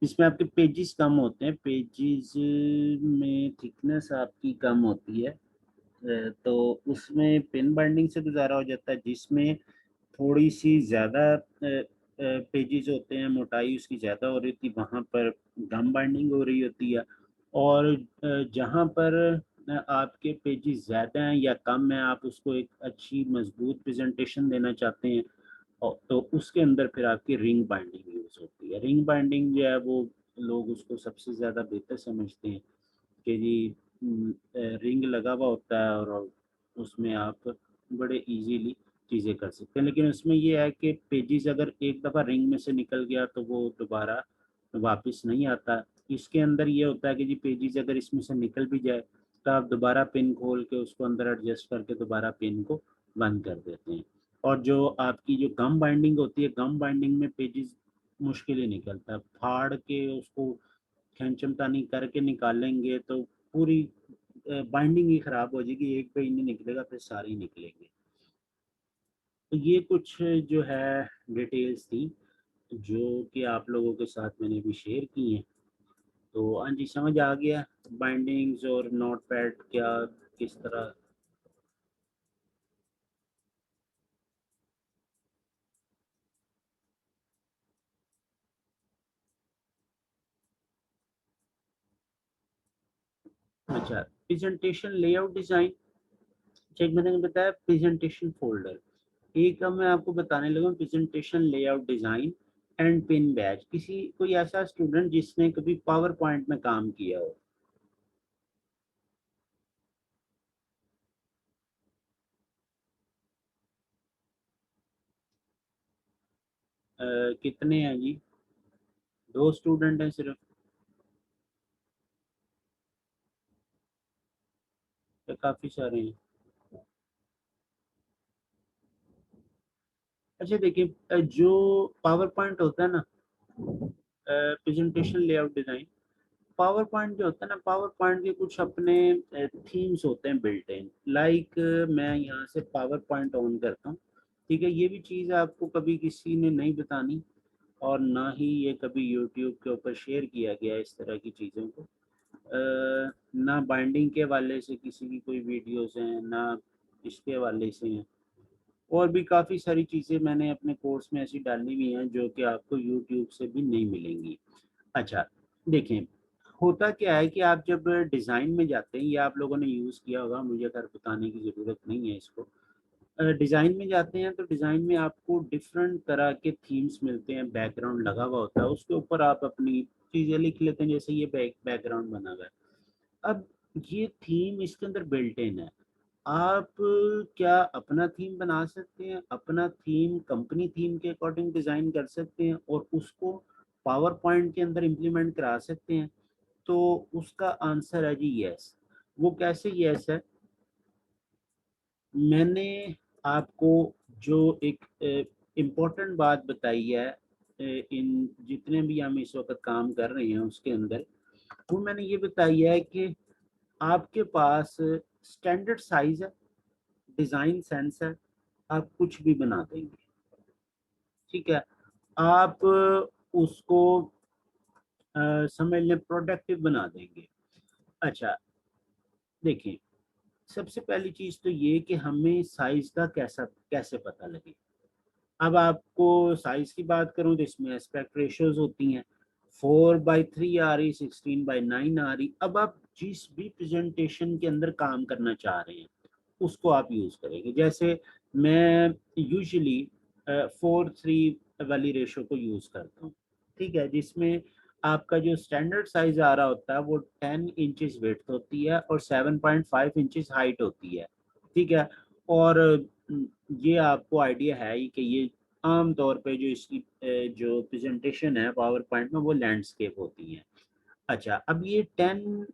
इसमें आपके पेजेस कम होते हैं, पेजेस में थिकनेस आपकी कम होती है। तो उसमें पिन बाइंडिंग से गुजारा हो जाता है, जिसमें थोड़ी सी ज़्यादा पेजेस होते हैं, मोटाई उसकी ज़्यादा हो रही थी, वहाँ पर गम बाइंडिंग हो रही होती है। और जहाँ पर आपके पेजेस ज़्यादा हैं या कम हैं, आप उसको एक अच्छी मजबूत प्रेजेंटेशन देना चाहते हैं, और तो उसके अंदर फिर आपकी रिंग बाइंडिंग यूज़ होती है। रिंग बाइंडिंग जो है वो लोग उसको सबसे ज़्यादा बेहतर समझते हैं कि जी रिंग लगा हुआ होता है और उसमें आप बड़े इजीली चीज़ें कर सकते हैं। लेकिन उसमें ये है कि पेजेस अगर एक दफ़ा रिंग में से निकल गया तो वो दोबारा वापस नहीं आता। इसके अंदर ये होता है कि जी पेजेस अगर इसमें से निकल भी जाए तो आप दोबारा पिन खोल के उसको अंदर एडजस्ट करके दोबारा पिन को बंद कर देते हैं। और जो आपकी जो गम बाइंडिंग होती है, गम बाइंडिंग में पेजेस मुश्किल ही निकलता है। फाड़ के उसको खींचमतानी करके निकालेंगे तो पूरी बाइंडिंग ही खराब हो जाएगी, एक पे ही नहीं निकलेगा, फिर सारे ही निकलेंगे। तो ये कुछ जो है डिटेल्स थी जो कि आप लोगों के साथ मैंने भी शेयर की हैं। तो हाँ जी, समझ आ गया बाइंडिंग्स और नोट पैड क्या किस तरह। अच्छा, प्रेजेंटेशन लेआउट डिज़ाइन, एक मैंने बताया प्रेजेंटेशन फोल्डर। एक अब मैं आपको बताने लगा presentation layout design and pin batch. किसी कोई ऐसा स्टूडेंट जिसने कभी पावर पॉइंट में काम किया हो। कितने हैं जी? दो स्टूडेंट हैं सिर्फ, या काफ़ी सारे हैं? अच्छा, देखिए जो पावर पॉइंट होता है ना, presentation layout design, power point जो होता है ना, पावर पॉइंट के कुछ अपने थीम्स होते हैं बिल्ट इन। लाइक मैं यहाँ से पावर पॉइंट ऑन करता हूँ। ठीक है, ये भी चीज़ आपको कभी किसी ने नहीं बतानी और ना ही ये कभी यूट्यूब के ऊपर शेयर किया गया इस तरह की चीज़ों को। ना बाइंडिंग के हवाले से किसी की कोई वीडियोस हैं, ना इसके हवाले से हैं। और भी काफ़ी सारी चीज़ें मैंने अपने कोर्स में ऐसी डाली हुई हैं जो कि आपको यूट्यूब से भी नहीं मिलेंगी। अच्छा, देखें, होता क्या है कि आप जब डिज़ाइन में जाते हैं, ये आप लोगों ने यूज़ किया होगा, मुझे खैर बताने की ज़रूरत नहीं है इसको। डिज़ाइन में जाते हैं तो डिज़ाइन में आपको डिफरेंट तरह के थीम्स मिलते हैं, बैकग्राउंड लगा हुआ होता है, उसके ऊपर आप अपनी चीज़ें लिख लेते हैं, जैसे ये बैकग्राउंड बना हुआ है। अब ये थीम इसके अंदर बिल्ट इन है। आप क्या अपना थीम बना सकते हैं, अपना थीम कंपनी थीम के अकॉर्डिंग डिज़ाइन कर सकते हैं और उसको पावर पॉइंट के अंदर इम्प्लीमेंट करा सकते हैं? तो उसका आंसर है जी यस। वो कैसे यस है? मैंने आपको जो एक इम्पोर्टेंट बात बताई है इन जितने भी हम इस वक़्त काम कर रहे हैं उसके अंदर, वो मैंने ये बताई है कि आपके पास स्टैंडर्ड साइज़ है, डिज़ाइन सेंस है, आप कुछ भी बना देंगे, ठीक है? आप उसको समझ लें प्रोडक्टिव बना देंगे। अच्छा, देखिए, सबसे पहली चीज़ तो ये कि हमें साइज़ का कैसे पता लगे? अब आपको साइज़ की बात करूँ तो इसमें एस्पेक्ट रेशियोज़ होती हैं, 4:3 आ रही, 16:9 आ रही। अब आप जिस भी प्रेज़ेंटेशन के अंदर काम करना चाह रहे हैं, उसको आप यूज़ करेंगे। जैसे मैं यूजुअली 4:3 वाली रेशियो को यूज़ करता हूँ, ठीक है? जिसमें आपका जो स्टैंडर्ड साइज़ आ रहा होता है वो 10 इंचेस विड्थ होती है और 7.5 इंचेस हाइट होती है, ठीक है? और ये आपको आइडिया है ही कि ये आम तौर पे जो इसकी जो प्रेज़ेंटेशन है पावर पॉइंट में वो लैंडस्केप होती हैं। अच्छा, अब ये 10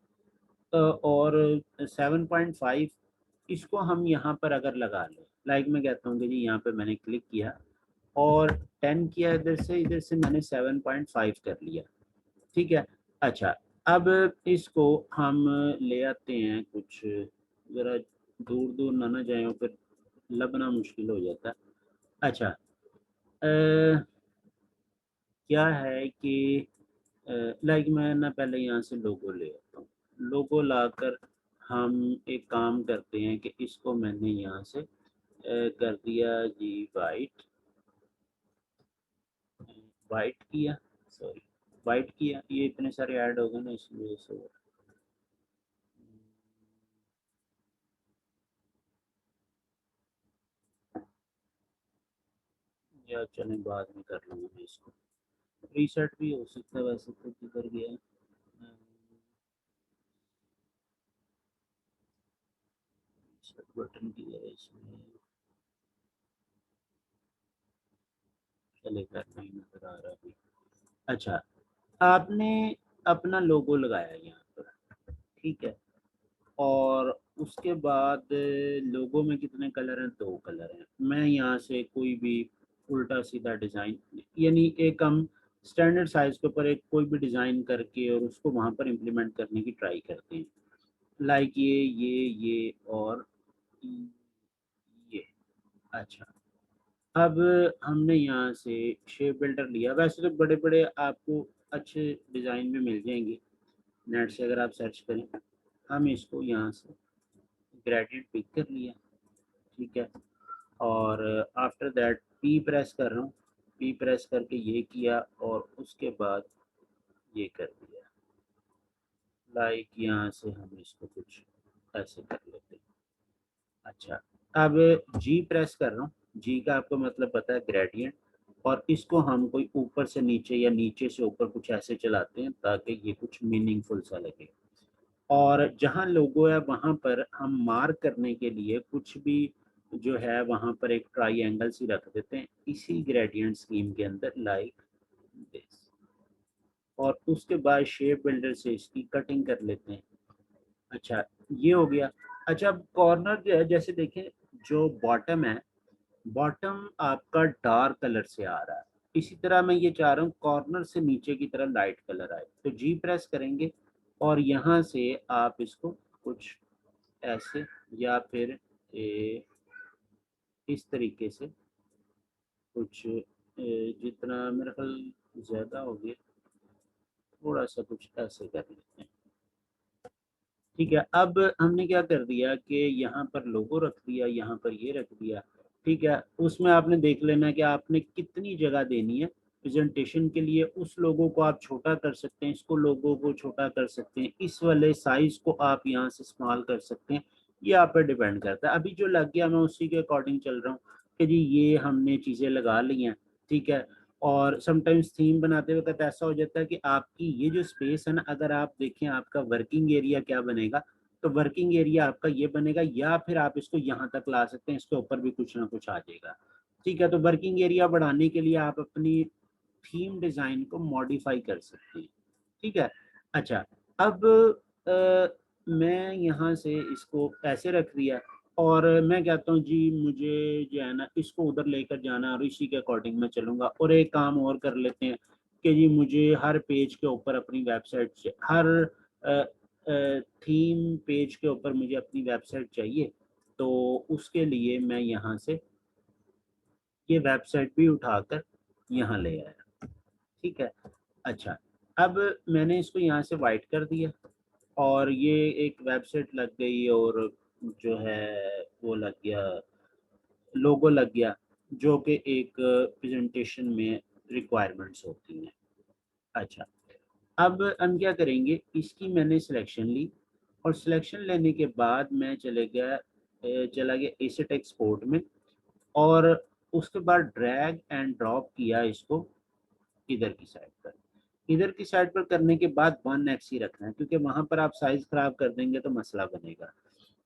और 7.5 इसको हम यहाँ पर अगर लगा लें, लाइक मैं कहता हूँ कि जी यहाँ पे मैंने क्लिक किया और 10 किया इधर से मैंने 7.5 कर लिया, ठीक है? अच्छा, अब इसको हम ले आते हैं कुछ ज़रा दूर-दूर ना जाएँ और फिर लभना मुश्किल हो जाता है। अच्छा, क्या है कि लाइक मैं ना पहले यहाँ से लोगो ले आता हूँ। लोगो लाकर हम एक काम करते हैं कि इसको मैंने यहाँ से कर दिया जी वाइट, वाइट किया, सॉरी वाइट किया, ये इतने सारे ऐड हो गए ना इसकी वजह से या चलें बाद में कर लूँगा मैं इसको। रीसेट भी हो सकता है वैसे तो किधर गया? रीसेट बटन किधर है इसमें? चलेगा नहीं नज़र आ रहा अभी। अच्छा, आपने अपना लोगो लगाया यहाँ पर, ठीक है? और उसके बाद लोगो में कितने कलर हैं? 2 कलर हैं। मैं यहाँ से कोई भी उल्टा-सीधा डिज़ाइन यानी एक हम स्टैंडर्ड साइज़ के ऊपर एक कोई भी डिज़ाइन करके और उसको वहाँ पर इम्प्लीमेंट करने की ट्राई करते हैं। लाइक ये और ये। अच्छा, अब हमने यहाँ से शेप बिल्डर लिया। वैसे तो बड़े-बड़े आपको अच्छे डिज़ाइन में मिल जाएँगे, नेट से अगर आप सर्च करें। हम इसको यहाँ से ग्रेडिएंट पिक कर लिया, ठीक है? और आफ्टर दैट पी प्रेस कर रहा हूँ, पी प्रेस करके ये किया और उसके बाद ये कर दिया। लाइक यहाँ से हम इसको कुछ ऐसे कर लेते हैं। अच्छा, अब जी प्रेस कर रहा हूँ, जी का आपको मतलब पता है ग्रेडिएंट, और इसको हम कोई ऊपर से नीचे या नीचे से ऊपर कुछ ऐसे चलाते हैं ताकि ये कुछ मीनिंगफुल सा लगे। और जहाँ लोगो है वहाँ पर हम मार्क करने के लिए कुछ भी जो है वहाँ पर एक ट्राइएंगल सी रख देते हैं इसी ग्रेडिएंट स्कीम के अंदर, लाइक दिस। और उसके बाद शेप बिल्डर से इसकी कटिंग कर लेते हैं। अच्छा, ये हो गया। अच्छा, अब कॉर्नर जो है जैसे देखें, जो बॉटम है, बॉटम आपका डार्क कलर से आ रहा है। इसी तरह मैं ये चाह रहा हूँ कॉर्नर से नीचे की तरफ लाइट कलर आए, तो जी प्रेस करेंगे और यहाँ से आप इसको कुछ ऐसे या फिर इस तरीके से कुछ जितना मेरा ख्याल ज़्यादा हो गया, थोड़ा सा कुछ ऐसे कर लेते हैं, ठीक है? अब हमने क्या कर दिया कि यहाँ पर लोगो रख दिया, यहाँ पर ये रख दिया, ठीक है? उसमें आपने देख लेना है कि आपने कितनी जगह देनी है प्रेजेंटेशन के लिए। उस लोगो को आप छोटा कर सकते हैं, इसको लोगो को छोटा कर सकते हैं, इस वाले साइज को आप यहाँ से स्मॉल कर सकते हैं। ये आप पे डिपेंड करता है। अभी जो लग गया मैं उसी के अकॉर्डिंग चल रहा हूँ कि जी ये हमने चीज़ें लगा ली हैं, ठीक है। और समटाइम्स थीम बनाते वक्त ऐसा हो जाता है कि आपकी ये जो स्पेस है ना, अगर आप देखें आपका वर्किंग एरिया क्या बनेगा, तो वर्किंग एरिया आपका ये बनेगा, या फिर आप इसको यहाँ तक ला सकते हैं, इसके ऊपर भी कुछ ना कुछ आ जाएगा, ठीक है। तो वर्किंग एरिया बढ़ाने के लिए आप अपनी थीम डिज़ाइन को मॉडिफाई कर सकते हैं, ठीक है। अच्छा, अब मैं यहाँ से इसको ऐसे रख दिया और मैं कहता हूँ जी मुझे जो है ना इसको उधर लेकर जाना और इसी के अकॉर्डिंग मैं चलूँगा। और एक काम और कर लेते हैं कि जी मुझे हर पेज के ऊपर अपनी वेबसाइट से हर थीम पेज के ऊपर मुझे अपनी वेबसाइट चाहिए, तो उसके लिए मैं यहाँ से ये वेबसाइट भी उठाकर यहाँ ले आया, ठीक है। अच्छा, अब मैंने इसको यहाँ से वाइट कर दिया और ये एक वेबसाइट लग गई और जो है वो लग गया, लोगो लग गया, जो कि एक प्रेजेंटेशन में रिक्वायरमेंट्स होती हैं। अच्छा, अब हम क्या करेंगे, इसकी मैंने सिलेक्शन ली और सिलेक्शन लेने के बाद मैं चला गया एसेट एक्सपोर्ट में और उसके बाद ड्रैग एंड ड्रॉप किया इसको इधर की साइड पर। इधर की साइड पर करने के बाद 1x ही रखना है, क्योंकि वहां पर आप साइज खराब कर देंगे तो मसला बनेगा।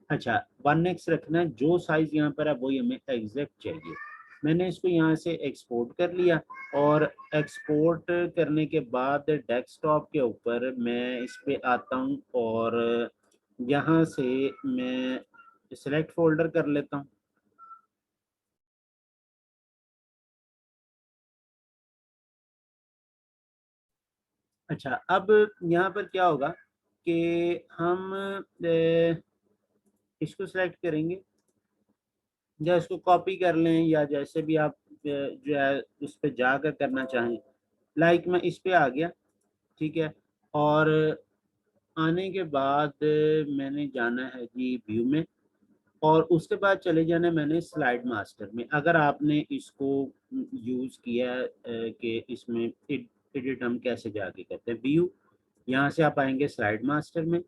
अच्छा, 1x रखना है, जो साइज यहाँ पर है वही हमें एग्जैक्ट चाहिए। मैंने इसको यहाँ से एक्सपोर्ट कर लिया और एक्सपोर्ट करने के बाद डेस्कटॉप के ऊपर मैं इस पे आता हूँ और यहाँ से मैं सिलेक्ट फोल्डर कर लेता हूँ। अच्छा, अब यहाँ पर क्या होगा कि हम इसको सिलेक्ट करेंगे या इसको कॉपी कर लें या जैसे भी आप जो है उस पर जाकर करना चाहें। लाइक मैं इस पे आ गया, ठीक है। और आने के बाद मैंने जाना है जी व्यू में और उसके बाद चले जाना है मैंने स्लाइड मास्टर में। अगर आपने इसको यूज़ किया है कि इसमें एडिट हम कैसे जाके करते हैं, व्यू, यहाँ से आप आएंगे स्लाइड मास्टर में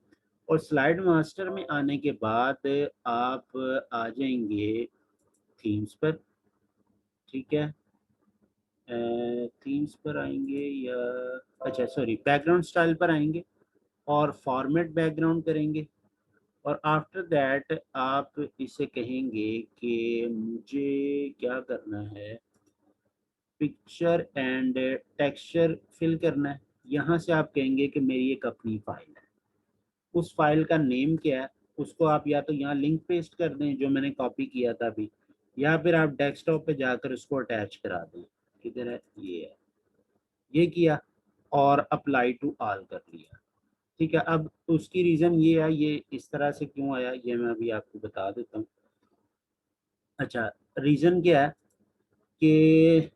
और स्लाइड मास्टर में आने के बाद आप आ जाएंगे थीम्स पर, ठीक है। थीम्स पर आएंगे या अच्छा सॉरी बैकग्राउंड स्टाइल पर आएंगे और फॉर्मेट बैकग्राउंड करेंगे और आफ्टर दैट आप इसे कहेंगे कि मुझे क्या करना है, पिक्चर एंड टेक्सचर फिल करना है। यहाँ से आप कहेंगे कि मेरी एक अपनी फाइल है, उस फाइल का नेम क्या है उसको आप या तो यहाँ लिंक पेस्ट कर दें जो मैंने कॉपी किया था अभी, या फिर आप डेस्कटॉप पे जाकर उसको अटैच करा दें। किधर है, ये है, ये किया और अप्लाई टू ऑल कर लिया, ठीक है। अब उसकी रीज़न ये है, ये इस तरह से क्यों आया ये मैं अभी आपको बता देता हूँ। अच्छा, रीज़न क्या है कि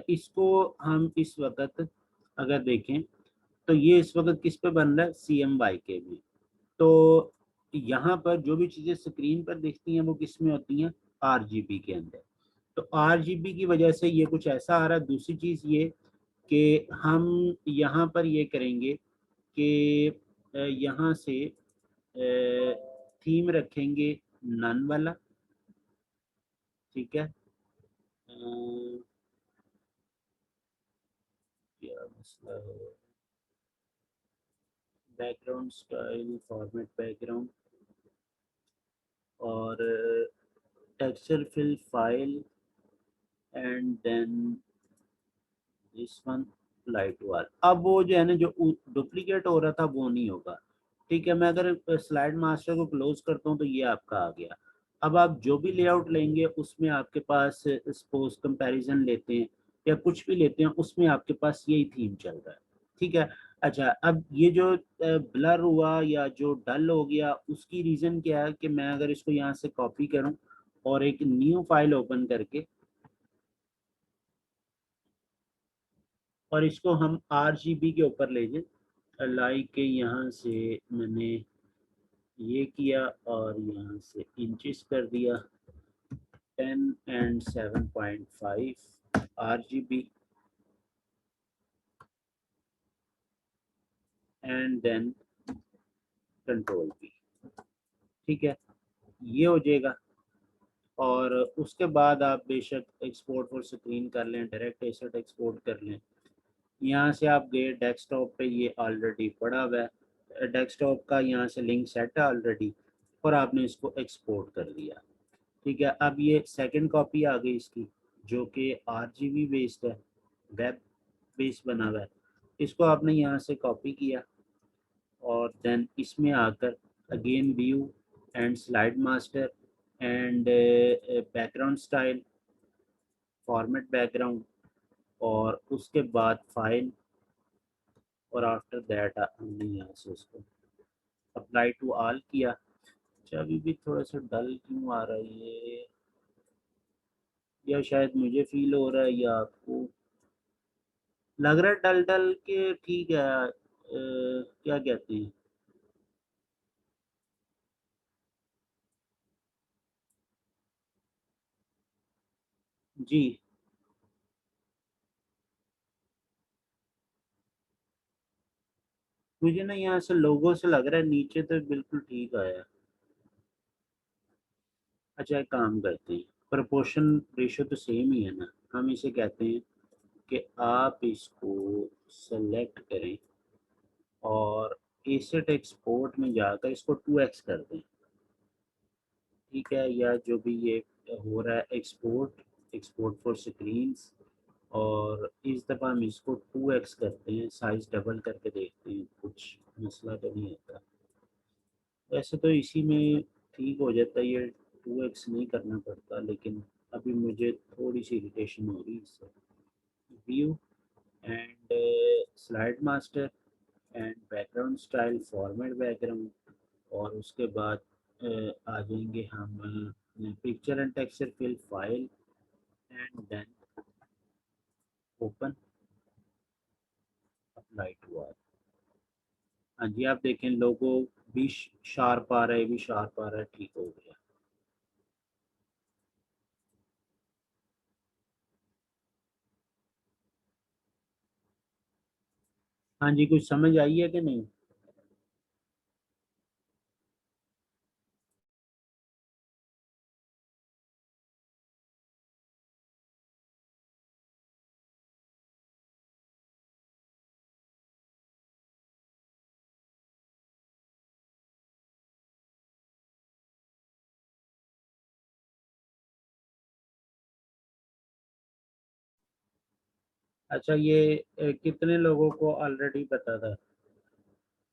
इसको हम इस वक्त अगर देखें तो ये इस वक्त किस पे बन रहा है, CMYK के भी। तो यहाँ पर जो भी चीज़ें स्क्रीन पर दिखती हैं वो किस में होती हैं, RGB के अंदर। तो RGB की वजह से ये कुछ ऐसा आ रहा है। दूसरी चीज़ ये कि हम यहाँ पर ये करेंगे कि यहाँ से थीम रखेंगे नन वाला, ठीक है। क्या मसला है, बैकग्राउंड स्टाइल, फॉर्मेट बैकग्राउंड और texture fill file and then this one light wall. अब वो जो है ना जो डुप्लीकेट हो रहा था वो नहीं होगा, ठीक है। मैं अगर स्लाइड मास्टर को क्लोज करता हूँ तो ये आपका आ गया। अब आप जो भी लेआउट लेंगे उसमें आपके पास सपोज कंपैरिजन लेते हैं या कुछ भी लेते हैं उसमें आपके पास यही थीम चल रहा है, ठीक है। अच्छा, अब ये जो ब्लर हुआ या जो डल हो गया उसकी रीज़न क्या है कि मैं अगर इसको यहाँ से कॉपी करूँ और एक न्यू फाइल ओपन करके और इसको हम RGB के ऊपर ले जाए, लाइक के यहाँ से मैंने ये किया और यहाँ से इंचेस कर दिया 10 and 7.5 RGB and then control P, ठीक है, ये हो जाएगा। और उसके बाद आप बेशक एक्सपोर्ट फॉर स्क्रीन कर लें, डायरेक्ट एसेट एक्सपोर्ट कर लें। यहाँ से आप गए डेस्कटॉप पे, ये ऑलरेडी पड़ा हुआ है डेस्कटॉप का, यहाँ से लिंक सेट है ऑलरेडी, और आपने इसको एक्सपोर्ट कर दिया। ठीक है, अब ये सेकंड कॉपी आ गई इसकी, जो कि RGB बेस्ड है, वेब बेस बना हुआ है। इसको आपने यहाँ से कॉपी किया और देन इसमें आकर again view and slide master and background style, format background, और उसके बाद फाइल, और आफ्टर दैट हमने यहाँ से उसको अप्लाई टू ऑल किया। अच्छा, अभी भी थोड़ा सा डल क्यों आ रहा है ये, या शायद मुझे फील हो रहा है या आपको लग रहा है डल डल के? ठीक है, क्या कहते हैं? जी, मुझे ना यहाँ से लोगों से लग रहा है, नीचे तो बिल्कुल ठीक आया। अच्छा, एक काम करते हैं, प्रोपोर्शन रेशो तो सेम ही है ना, हम इसे कहते हैं कि आप इसको सेलेक्ट करें और एसेट एक्सपोर्ट में जाकर इसको 2x कर दें। ठीक है, या जो भी ये हो रहा है एक्सपोर्ट, एक्सपोर्ट फॉर स्क्रीन्स, और इस दफ़ा हम इसको 2x करते हैं, साइज डबल करके देखते हैं, कुछ मसला तो नहीं होता। वैसे तो इसी में ठीक हो जाता है, ये 2x नहीं करना पड़ता, लेकिन अभी मुझे थोड़ी सी इरिटेशन हो रही है इससे। View and slide master and background style, format background, और उसके बाद आ जाएंगे हम picture and texture fill file, and then open, apply to all. हाँ जी, आप देखें लोगो भी शार्प आ रहा है, भी शार्प आ रहा है, ठीक हो गया। हाँ जी, कुछ समझ आई है कि नहीं? अच्छा, ये कितने लोगों को ऑलरेडी पता था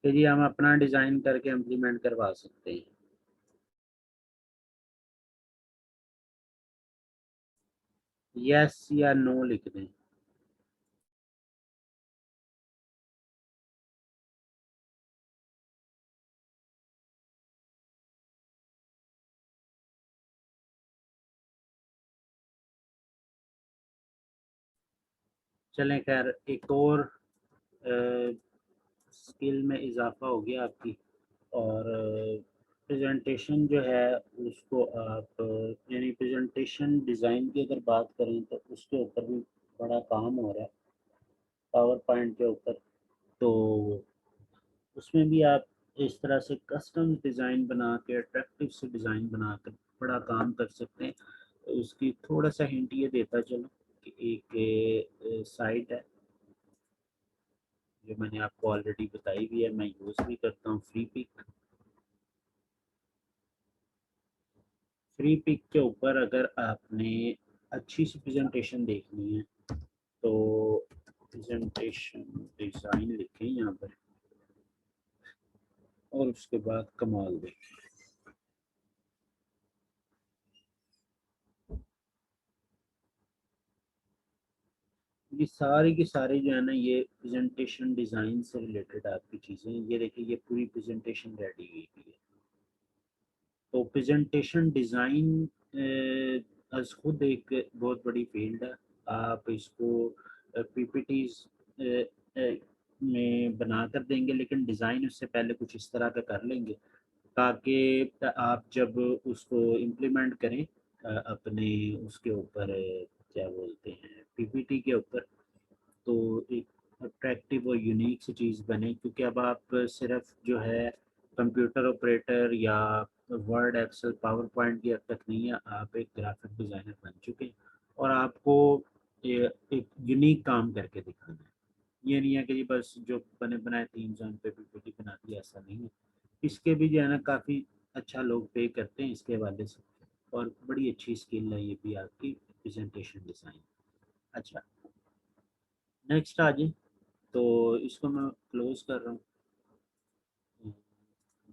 कि जी हम अपना डिज़ाइन करके इम्प्लीमेंट करवा सकते हैं? यस या नो लिख दें। चलें, खैर एक और स्किल में इजाफा हो गया आपकी। और प्रेजेंटेशन जो है उसको आप यानी प्रेजेंटेशन डिज़ाइन की अगर बात करें तो उसके ऊपर भी बड़ा काम हो रहा है पावर पॉइंट के ऊपर। तो उसमें भी आप इस तरह से कस्टम डिज़ाइन बना के, अट्रैक्टिव से डिज़ाइन बना कर बड़ा काम कर सकते हैं। तो उसकी थोड़ा सा हिंट ये देता चलो कि एक साइट है जो मैंने आपको ऑलरेडी बताई हुई है, मैं यूज़ भी करता हूँ, फ्री पिक। फ्री पिक के ऊपर अगर आपने अच्छी सी प्रेजेंटेशन देखनी है तो प्रेजेंटेशन डिज़ाइन लिखें यहाँ पर, और उसके बाद कमाल देखें। ये सारी की सारी जो है ना, ये प्रेजेंटेशन डिज़ाइन से रिलेटेड आपकी चीज़ें, ये देखिए ये पूरी प्रेजेंटेशन रेडी हुई है। तो प्रेजेंटेशन डिज़ाइन आज खुद एक बहुत बड़ी फील्ड है। आप इसको पीपीटीज में बना कर देंगे, लेकिन डिज़ाइन उससे पहले कुछ इस तरह का कर लेंगे ताकि आप जब उसको इम्प्लीमेंट करें अपने उसके ऊपर, क्या बोलते हैं, पीपीटी के ऊपर, तो एक अट्रैक्टिव और यूनिक सी चीज़ बने। क्योंकि अब आप सिर्फ जो है कंप्यूटर ऑपरेटर या वर्ड, एक्सेल, पावर पॉइंट की हद तक नहीं है, आप एक ग्राफिक डिज़ाइनर बन चुके हैं और आपको एक यूनिक काम करके दिखाना है। ये नहीं है कि जी बस जो बने बनाए 300 पे पीपीटी बना दी, ऐसा नहीं है। इसके भी जो है ना काफ़ी अच्छा लोग पे करते हैं इसके हवाले से, और बड़ी अच्छी स्किल है ये भी आपकी, प्रेजेंटेशन डिज़ाइन। अच्छा, नेक्स्ट आ जाए, तो इसको मैं क्लोज कर रहा हूँ,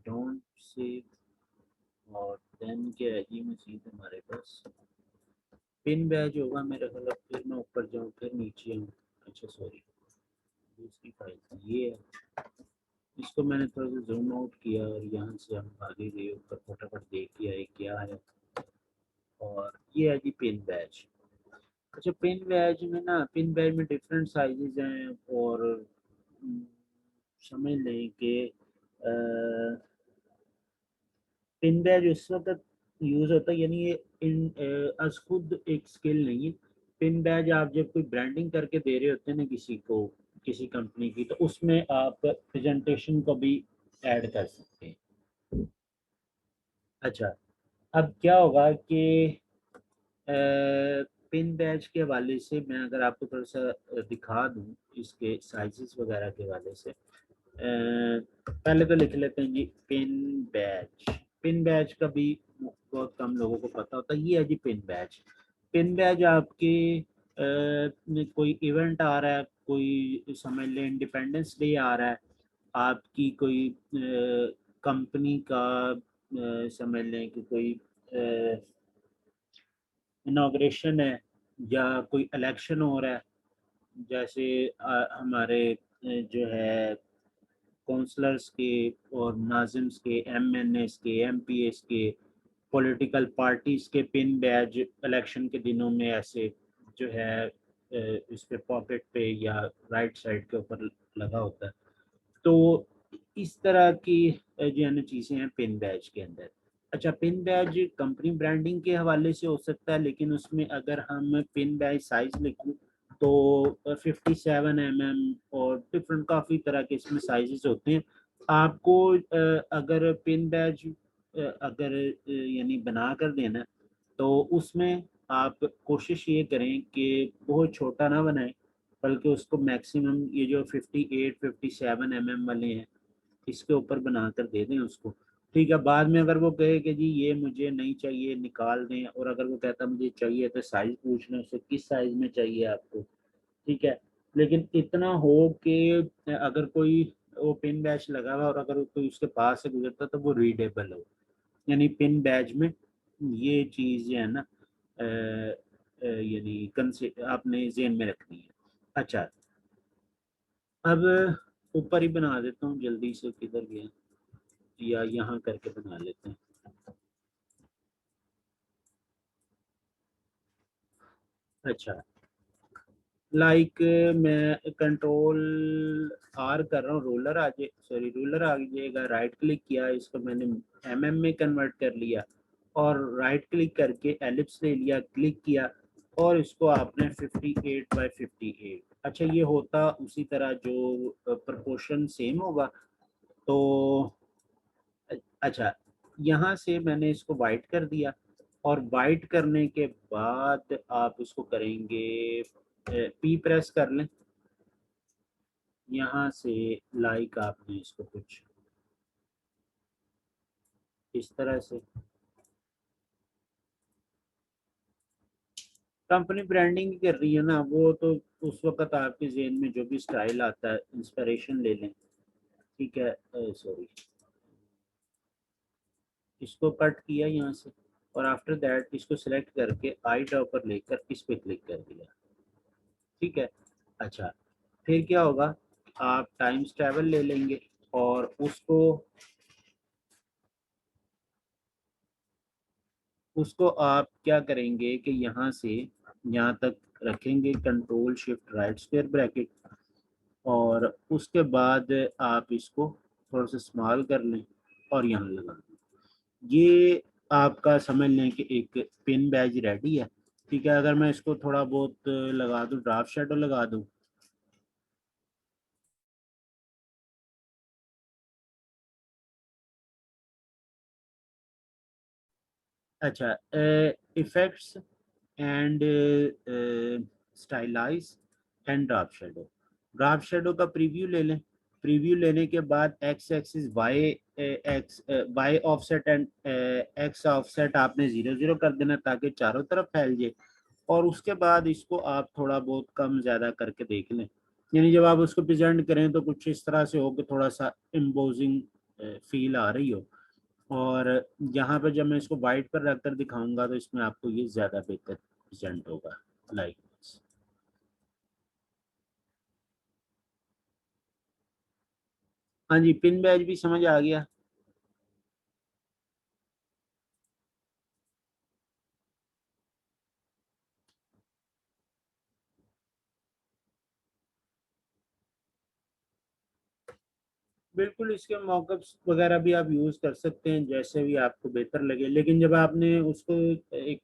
डोंट सेव, और देन क्या है जी मजीद हमारे पास पिन बैज होगा मेरे ख्याल, फिर मैं ऊपर जाऊँ फिर नीचे आऊँ। अच्छा सॉरी, दूसरी फाइल ये है, इसको मैंने थोड़ा सा जूम आउट किया और यहाँ से हम आगे गए ऊपर, फटाफट देख लिया है क्या है। और ये है जी पिन बैज। अच्छा, पिन बैज में ना, पिन बैज में डिफरेंट साइजेस हैं, और हम्म, समझ लें कि पिन बैज उस वक्त यूज होता है, यानी ये अस खुद एक स्किल नहीं है। पिन बैज आप जब कोई ब्रांडिंग करके दे रहे होते हैं ना किसी को, किसी कंपनी की, तो उसमें आप प्रेजेंटेशन को भी ऐड कर सकते हैं। अच्छा, अब क्या होगा कि पिन बैच के हवाले से मैं अगर आपको थोड़ा सा दिखा दूं, इसके साइजेस वगैरह के हवाले से, पहले तो लिख लेते हैं जी पिन बैच। पिन बैच का भी बहुत कम लोगों को पता होता है। ये है जी पिन बैच। पिन बैच आपके में कोई इवेंट आ रहा है, कोई समझ लें इंडिपेंडेंस डे आ रहा है, आपकी कोई कंपनी का समझ लें कि कोई इनाग्रेशन है, या कोई इलेक्शन हो रहा है, जैसे हमारे जो है काउंसलर्स के और नाजिम्स के, एमएनएस के, एमपीएस के, पॉलिटिकल पार्टीज के पिन बैज इलेक्शन के दिनों में ऐसे जो है इस पे पॉकेट पे या राइट साइड के ऊपर लगा होता है। तो इस तरह की जो है ना चीज़ें हैं पिन बैज के अंदर। अच्छा, पिन बैज कंपनी ब्रांडिंग के हवाले से हो सकता है, लेकिन उसमें अगर हम पिन बैज साइज लिखें तो 57 और डिफरेंट काफ़ी तरह के इसमें साइजेस होते हैं। आपको अगर पिन बैज अगर यानी बना कर देना है, तो उसमें आप कोशिश ये करें कि बहुत छोटा ना बनाएं, बल्कि उसको मैक्सिमम ये जो 58 57 वाले हैं इसके ऊपर बना कर दे दें उसको। ठीक है, बाद में अगर वो कहे कि जी ये मुझे नहीं चाहिए निकाल दें, और अगर वो कहता मुझे चाहिए, तो साइज पूछ लें उससे किस साइज में चाहिए आपको। ठीक है, लेकिन इतना हो कि अगर कोई वो पिन बैच लगा हुआ और अगर कोई उसके पास से गुजरता तो वो रीडेबल हो, यानी पिन बैच में ये चीज़ जो है ना यानी आपने जेन में रखनी है। अच्छा, अब ऊपर ही बना देता हूँ जल्दी से, किधर गया, या यहाँ करके बना लेते हैं। अच्छा, लाइक मैं कंट्रोल आर कर रहा हूँ, रोलर आ जाए, सॉरी रूलर आ जाएगा, राइट क्लिक किया, इसको मैंने एमएम में कन्वर्ट कर लिया, और राइट क्लिक करके एलिप्स ले लिया, क्लिक किया, और इसको आपने 58 बाय 58। अच्छा, ये होता उसी तरह जो प्रोपोर्शन सेम होगा। तो अच्छा, यहाँ से मैंने इसको वाइट कर दिया, और वाइट करने के बाद आप इसको करेंगे पी प्रेस कर लें यहाँ से, लाइक आपने इसको कुछ इस तरह से कंपनी ब्रांडिंग कर रही है ना, वो तो उस वक्त आपके जेहन में जो भी स्टाइल आता है इंस्पिरेशन ले लें। ठीक है, सॉरी, इसको कट किया यहाँ से, और आफ्टर दैट इसको सिलेक्ट करके आई ड्रॉपर लेकर इस पे क्लिक कर दिया। ठीक है, अच्छा, फिर क्या होगा, आप टाइम्स ट्रैवल ले लेंगे और उसको आप क्या करेंगे कि यहाँ से यहाँ तक रखेंगे, control shift right square bracket, और उसके बाद आप इसको थोड़ा सा स्मॉल कर लें और यहाँ लगा दें। ये आपका समझ लें कि एक पिन बैज रेडी है। ठीक है, अगर मैं इसको थोड़ा बहुत लगा दूँ, ड्राफ्ट शेडो लगा दूँ, अच्छा, effects and stylize and draft shadow. Draft shadow का प्रीव्यू ले लें। प्रीव्यू लेने के बाद x axis y x y offset and x offset आपने 0 0 कर देना ताकि चारों तरफ फैल जाए। और उसके बाद इसको आप थोड़ा बहुत कम ज़्यादा करके देख लें, यानी जब आप उसको प्रेजेंट करें तो कुछ इस तरह से हो कि थोड़ा सा इम्पोजिंग फील आ रही हो। और यहाँ पर जब मैं इसको वाइट पर रख कर दिखाऊंगा तो इसमें आपको ये ज़्यादा बेहतर प्रेजेंट होगा, लाइक। हाँ जी, पिन बैच भी समझ आ गया। बिल्कुल, इसके मॉकअप्स वगैरह भी आप यूज़ कर सकते हैं जैसे भी आपको बेहतर लगे, लेकिन जब आपने उसको एक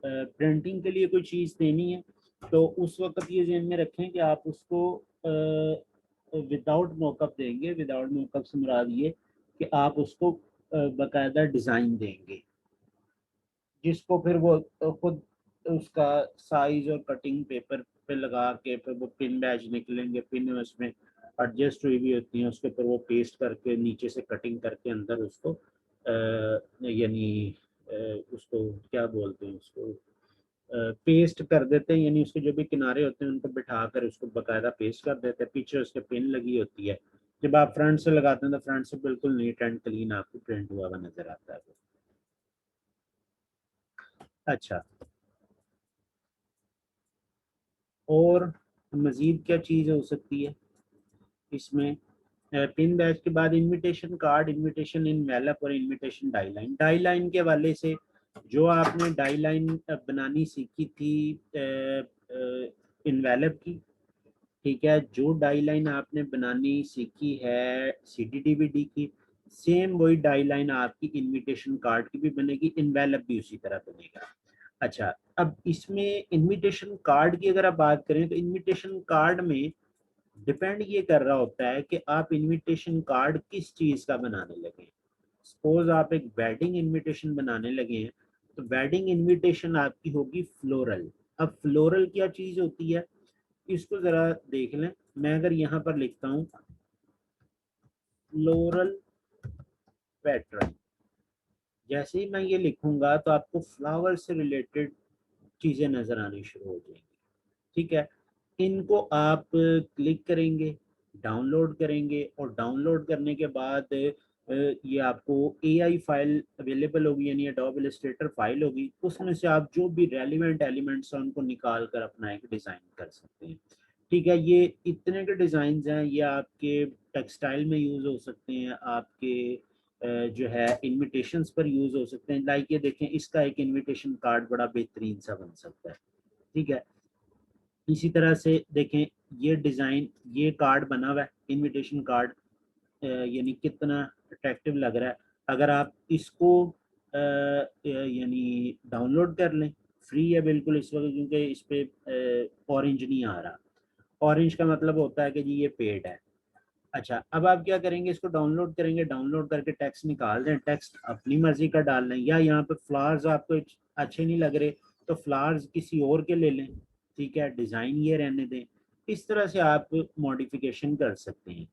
प्रिंटिंग के लिए कोई चीज़ देनी है तो उस वक्त ये ध्यान में रखें कि आप उसको विदाउट मॉकअप देंगे। विदाउट मॉकअप से मुराद ये कि आप उसको बाकायदा डिज़ाइन देंगे जिसको फिर वो खुद उसका साइज और कटिंग पेपर पे लगा के फिर वो पिन बैच निकलेंगे, पिन उसमें एडजस्ट हुई भी होती हैं, उसके ऊपर वो पेस्ट करके नीचे से कटिंग करके अंदर उसको यानी उसको क्या बोलते हैं, उसको पेस्ट कर देते हैं, यानी उसके जो भी किनारे होते हैं उनको बिठा कर उसको बकायदा पेस्ट कर देते हैं। पीछे उसके पिन लगी होती है। जब आप फ्रंट से लगाते हैं तो फ्रंट से बिल्कुल नीट एंड क्लीन आपको प्रिंट हुआ हुआ नजर आता है। अच्छा, और मज़ीद क्या चीज़ हो सकती है इसमें? पिन बैच के बाद इनविटेशन कार्ड, इनविटेशन इन मेलअप और invitation die line. Die line के हवाले से जो आपने डाई लाइन बनानी सीखी थी इनवेलप की, ठीक है, जो डाई लाइन आपने बनानी सीखी है CDDVD की, सेम वही डाई लाइन आपकी इनविटेशन कार्ड की भी बनेगी, इनवेलप भी उसी तरह बनेगा। अच्छा, अब इसमें इनविटेशन कार्ड की अगर आप बात करें तो इनविटेशन कार्ड में डिपेंड ये कर रहा होता है कि आप इनविटेशन कार्ड किस चीज का बनाने लगे हैं। सपोज आप एक वेडिंग इनविटेशन बनाने लगे हैं तो वेडिंग इनविटेशन आपकी होगी फ्लोरल। अब फ्लोरल क्या चीज होती है इसको जरा देख लें। मैं अगर यहाँ पर लिखता हूँ फ्लोरल पैटर्न, जैसे ही मैं ये लिखूंगा तो आपको फ्लावर से रिलेटेड चीजें नजर आनी शुरू हो जाएंगी। ठीक है, इनको आप क्लिक करेंगे, डाउनलोड करेंगे और डाउनलोड करने के बाद ये आपको AI फाइल अवेलेबल होगी, यानी एडोब इलस्ट्रेटर फाइल होगी, उसमें से आप जो भी रेलिवेंट एलिमेंट्स हैं उनको निकाल कर अपना एक डिज़ाइन कर सकते हैं। ठीक है, ये इतने के डिज़ाइन हैं, ये आपके टेक्सटाइल में यूज़ हो सकते हैं, आपके जो है इनविटेशंस पर यूज़ हो सकते हैं। लाइक ये देखें, इसका एक इनविटेशन कार्ड बड़ा बेहतरीन सा बन सकता है। ठीक है, इसी तरह से देखें, ये डिज़ाइन, ये कार्ड बना हुआ है इनविटेशन कार्ड, यानी कितना अट्रैक्टिव लग रहा है। अगर आप इसको यानी डाउनलोड कर लें, फ्री है बिल्कुल इस वक्त क्योंकि इस पे ऑरेंज नहीं आ रहा। ऑरेंज का मतलब होता है कि जी ये पेड है। अच्छा, अब आप क्या करेंगे, इसको डाउनलोड करेंगे, डाउनलोड करके टेक्स्ट निकाल दें, टेक्स्ट अपनी मर्जी का डाल लें, या यहाँ पे फ्लावर्स आपको अच्छे नहीं लग रहे तो फ्लावर्स किसी और के ले लें। ठीक है, डिज़ाइन ये रहने दें। इस तरह से आप मॉडिफिकेशन कर सकते हैं।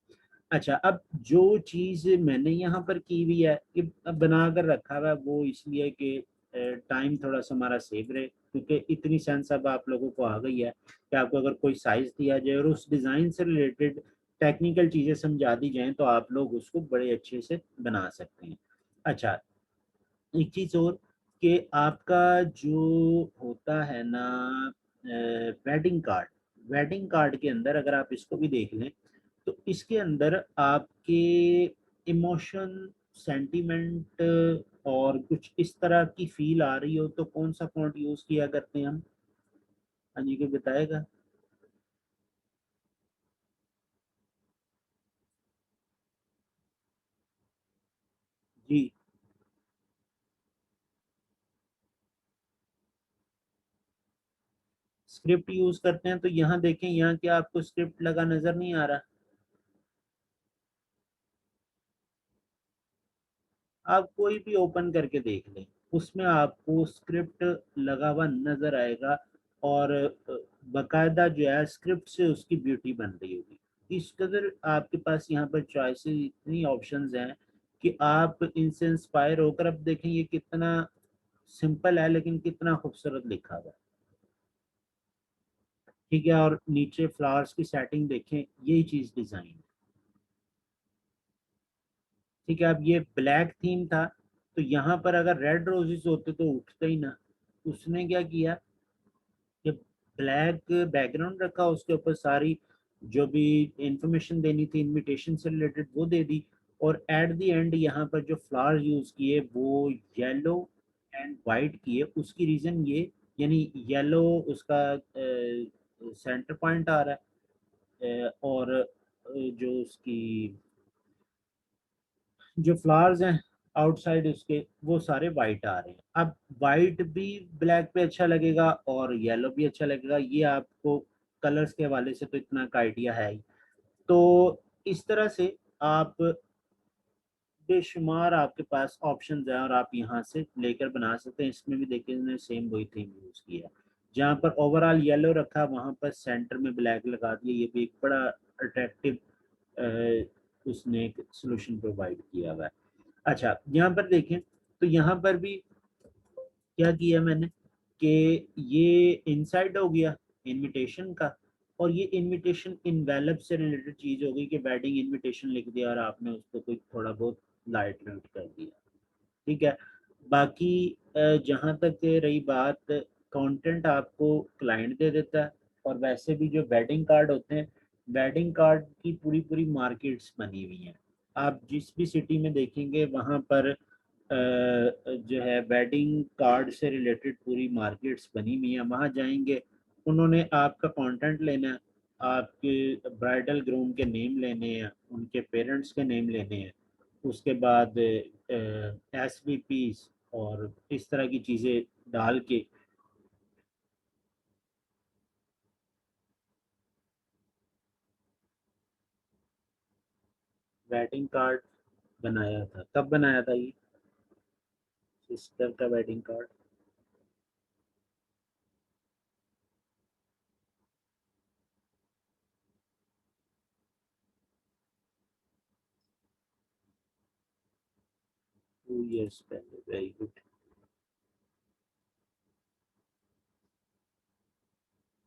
अच्छा, अब जो चीज़ मैंने यहाँ पर की हुई है कि बना कर रखा हुआ है वो इसलिए कि टाइम थोड़ा सा हमारा सेव रहे, क्योंकि इतनी सेंस अब आप लोगों को आ गई है कि आपको अगर कोई साइज़ दिया जाए और उस डिज़ाइन से रिलेटेड टेक्निकल चीज़ें समझा दी जाएँ तो आप लोग उसको बड़े अच्छे से बना सकते हैं। अच्छा, एक चीज़ और कि आपका जो होता है ना वेडिंग कार्ड, वेडिंग कार्ड के अंदर अगर आप इसको भी देख लें तो इसके अंदर आपके इमोशन, सेंटिमेंट और कुछ इस तरह की फील आ रही हो तो कौन सा फ़ॉन्ट यूज़ किया करते हैं हम? हाँ जी, कोई बताएगा? जी, स्क्रिप्ट यूज़ करते हैं तो यहाँ देखें, यहाँ क्या आपको स्क्रिप्ट लगा नज़र नहीं आ रहा? आप कोई भी ओपन करके देख लें, उसमें आपको स्क्रिप्ट लगा हुआ नज़र आएगा और बाकायदा जो है स्क्रिप्ट से उसकी ब्यूटी बन रही होगी। इस कदर आपके पास यहाँ पर चॉइसेस, इतनी ऑप्शंस हैं कि आप इनसे इंस्पायर होकर अब देखें ये कितना सिंपल है लेकिन कितना खूबसूरत लिखा हुआ है। ठीक है, और नीचे फ्लावर्स की सेटिंग देखें, यही चीज़ डिज़ाइन है। ठीक है, अब ये ब्लैक थीम था तो यहाँ पर अगर रेड रोजेस होते तो उठते ही ना। उसने क्या किया, ये ब्लैक बैकग्राउंड रखा, उसके ऊपर सारी जो भी इंफॉर्मेशन देनी थी इनविटेशन से रिलेटेड वो दे दी, और एट द एंड यहाँ पर जो फ्लावर यूज किए वो येलो एंड वाइट किए। उसकी रीजन ये, यानी येलो उसका सेंटर पॉइंट आ रहा है, और जो उसकी जो फ्लावर्स हैं आउटसाइड उसके वो सारे वाइट आ रहे हैं। अब वाइट भी ब्लैक पे अच्छा लगेगा और येलो भी अच्छा लगेगा, ये आपको कलर्स के हवाले से तो इतना का आइडिया है ही। तो इस तरह से आप बेशुमार आपके पास ऑप्शंस हैं और आप यहाँ से लेकर बना सकते हैं। इसमें भी देखिए मैंने सेम वही थीम यूज किया, जहाँ पर ओवरऑल येलो रखा वहाँ पर सेंटर में ब्लैक लगा दिया। ये भी एक बड़ा अट्रैक्टिव उसने एक सोल्यूशन प्रोवाइड किया हुआ है। अच्छा, यहाँ पर देखें तो यहाँ पर भी क्या किया मैंने कि ये इनसाइड हो गया इनविटेशन का, और ये इनविटेशन इनवेलप से रिलेटेड चीज हो गई कि वेडिंग इनविटेशन लिख दिया और आपने उसको कोई थोड़ा बहुत लाइट वेट कर दिया। ठीक है, बाकी जहाँ तक रही बात, कंटेंट आपको क्लाइंट दे देता है। और वैसे भी जो वेडिंग कार्ड होते हैं, वेडिंग कार्ड की पूरी पूरी मार्केट्स बनी हुई हैं। आप जिस भी सिटी में देखेंगे वहाँ पर जो है वेडिंग कार्ड से रिलेटेड पूरी मार्केट्स बनी हुई हैं। वहाँ जाएंगे, उन्होंने आपका कंटेंट लेना है, आपके ब्राइडल ग्रूम के नेम लेने हैं, उनके पेरेंट्स के नेम लेने हैं, उसके बाद एसवीपीस और इस तरह की चीज़ें डाल के वेडिंग कार्ड बनाया था। कब बनाया था ये सिस्टर का वेडिंग कार्ड? 2 years पहले, वेरी गुड।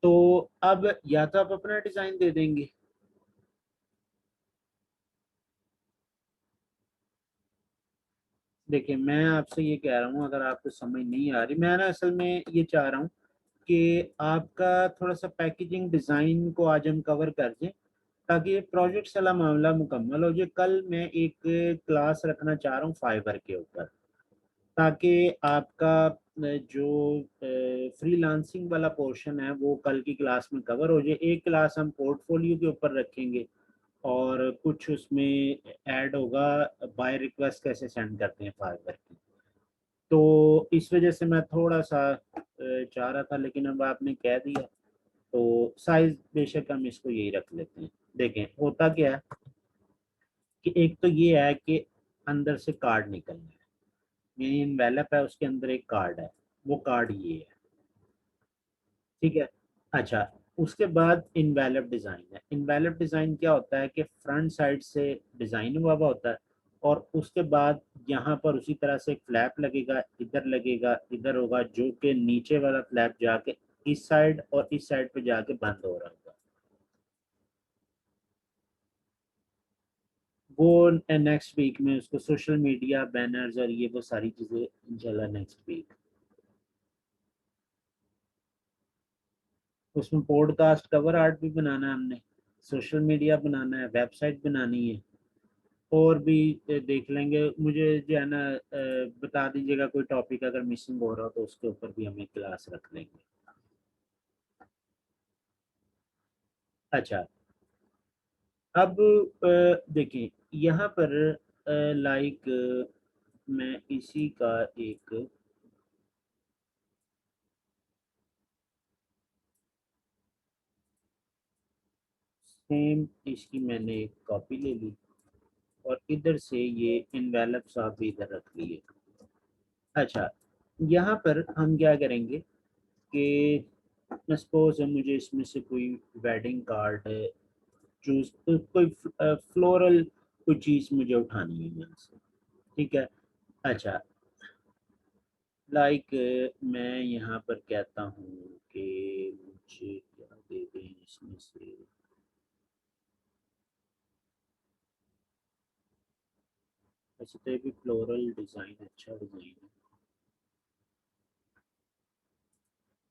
तो अब या तो आप अपना डिज़ाइन दे देंगे। देखिए मैं आपसे ये कह रहा हूँ, अगर आपको समझ नहीं आ रही, मैं ना असल में ये चाह रहा हूँ कि आपका थोड़ा सा पैकेजिंग डिज़ाइन को आज हम कवर कर दें, ताकि ये प्रोजेक्ट सारा मामला मुकम्मल हो जाए। कल मैं एक क्लास रखना चाह रहा हूँ फाइवर के ऊपर, ताकि आपका जो फ्रीलांसिंग वाला पोर्शन है वो कल की क्लास में कवर हो जाए। एक क्लास हम पोर्टफोलियो के ऊपर रखेंगे और कुछ उसमें ऐड होगा बाय रिक्वेस्ट कैसे सेंड करते हैं फाइवर की। तो इस वजह से मैं थोड़ा सा चाह रहा था, लेकिन अब आपने कह दिया तो साइज बेशक हम इसको यही रख लेते हैं। देखें होता क्या है कि एक तो ये है कि अंदर से कार्ड निकलना है, ये इनवेलप है उसके अंदर एक कार्ड है, वो कार्ड ये है। ठीक है, अच्छा, उसके बाद इनवेलप डिज़ाइन है। इनवेलप डिज़ाइन क्या होता है कि फ्रंट साइड से डिज़ाइन हुआ हुआ होता है, और उसके बाद यहाँ पर उसी तरह से एक फ्लैप लगेगा, इधर लगेगा, इधर होगा, जो कि नीचे वाला फ्लैप जाके इस साइड और इस साइड पे जाके बंद हो रहा होगा। वो नेक्स्ट वीक में उसको सोशल मीडिया बैनर्स और ये वो सारी चीज़ें इंशाल्लाह नेक्स्ट वीक। उसमें पॉडकास्ट कवर आर्ट भी बनाना है हमने, सोशल मीडिया बनाना है, वेबसाइट बनानी है, और भी देख लेंगे। मुझे जो है ना बता दीजिएगा कोई टॉपिक अगर मिसिंग हो रहा हो तो उसके ऊपर भी हम एक क्लास रख लेंगे। अच्छा, अब देखिए यहाँ पर लाइक मैं इसी का एक सेम इसकी मैंने एक कॉपी ले ली और इधर से ये इनवेलप्स आप भी इधर रख लिए। अच्छा, यहाँ पर हम क्या करेंगे कि सपोज है मुझे इसमें से कोई वेडिंग कार्ड है चूज, कोई फ्लोरल कोई चीज़ मुझे उठानी है यहाँ से, ठीक है। अच्छा, लाइक मैं यहाँ पर कहता हूँ कि मुझे क्या दे दें इसमें से, वैसे तो ये भी फ्लोरल डिज़ाइन अच्छा डिज़ाइन है।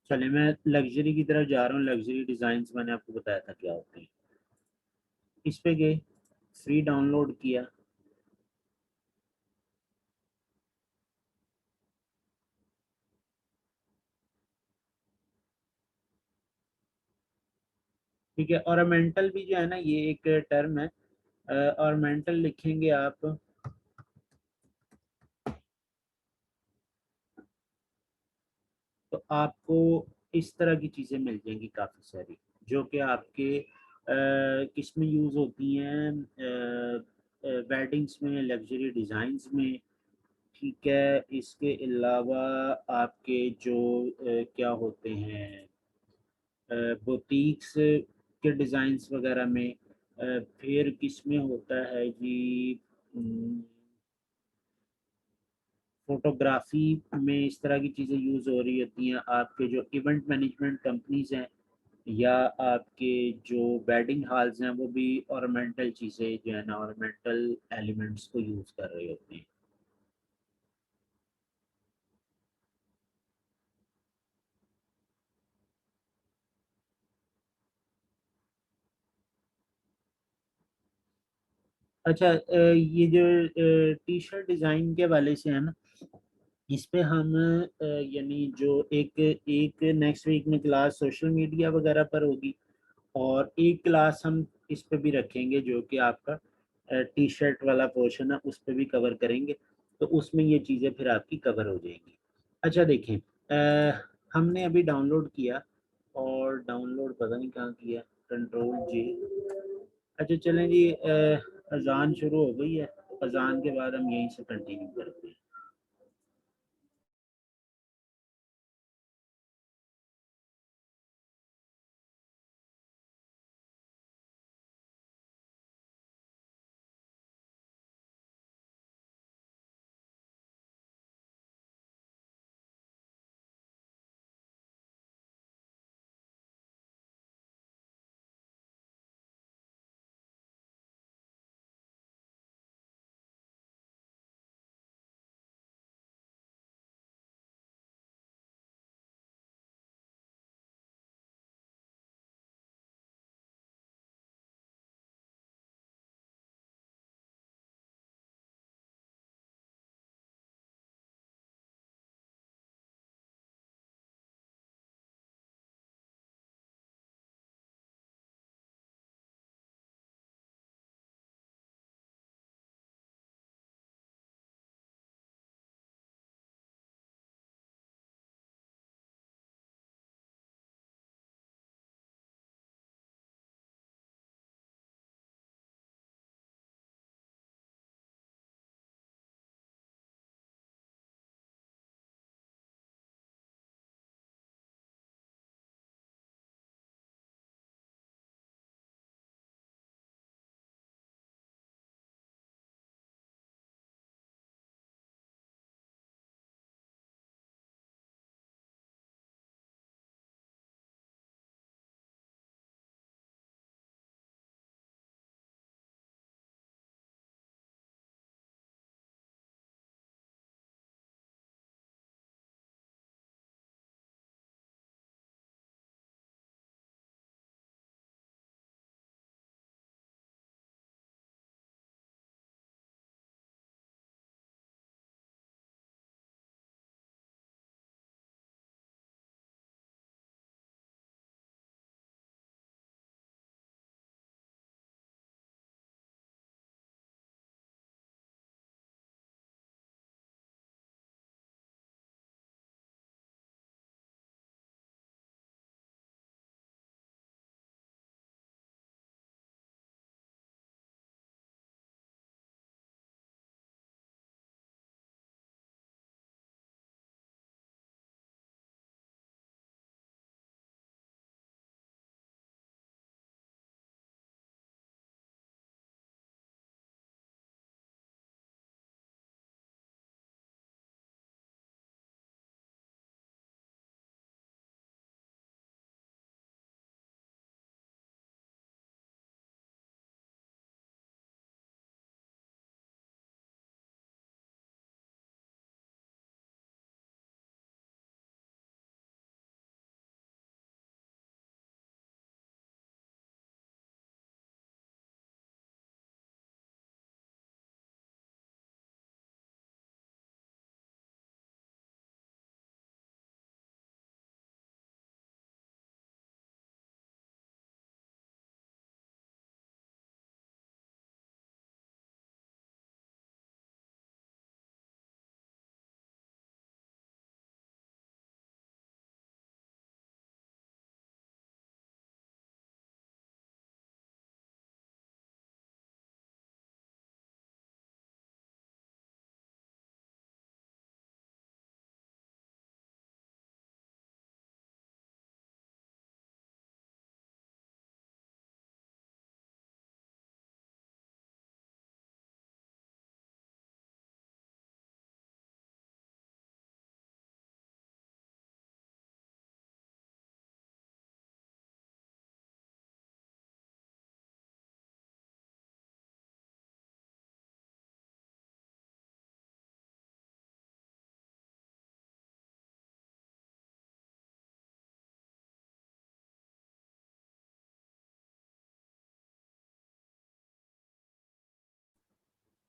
चलिए मैं लग्जरी की तरफ जा रहा हूँ, लग्जरी डिज़ाइंस मैंने आपको बताया था क्या होते हैं। इस पे गए, फ्री डाउनलोड किया, ठीक है। ऑर्नामेंटल भी जो है ना ये एक टर्म है, ऑर्नामेंटल लिखेंगे आप तो आपको इस तरह की चीज़ें मिल जाएंगी काफ़ी सारी, जो कि आपके किस में यूज़ होती हैं, वेडिंग्स में, लग्जरी डिज़ाइंस में, ठीक है। इसके अलावा आपके जो क्या होते हैं बुटीक्स के डिज़ाइंस वगैरह में, फिर किस में होता है जी, फोटोग्राफी में इस तरह की चीज़ें यूज़ हो रही होती हैं, आपके जो इवेंट मैनेजमेंट कंपनीज हैं या आपके जो वेडिंग हॉल्स हैं वो भी ऑर्नामेंटल चीज़ें जो है ना ऑर्नामेंटल एलिमेंट्स को यूज़ कर रहे होते हैं। अच्छा, ये जो टी शर्ट डिज़ाइन के वाले से है ना, इस पे हम यानी जो एक एक नेक्स्ट वीक में क्लास सोशल मीडिया वगैरह पर होगी, और एक क्लास हम इस पे भी रखेंगे जो कि आपका टी शर्ट वाला पोर्शन है उस पे भी कवर करेंगे, तो उसमें ये चीज़ें फिर आपकी कवर हो जाएंगी। अच्छा देखें, हमने अभी डाउनलोड किया, और डाउनलोड पता नहीं कहाँ किया, कंट्रोल जी। अच्छा चलें जी, अजान शुरू हो गई है, अजान के बाद हम यहीं से कंटिन्यू करते हैं।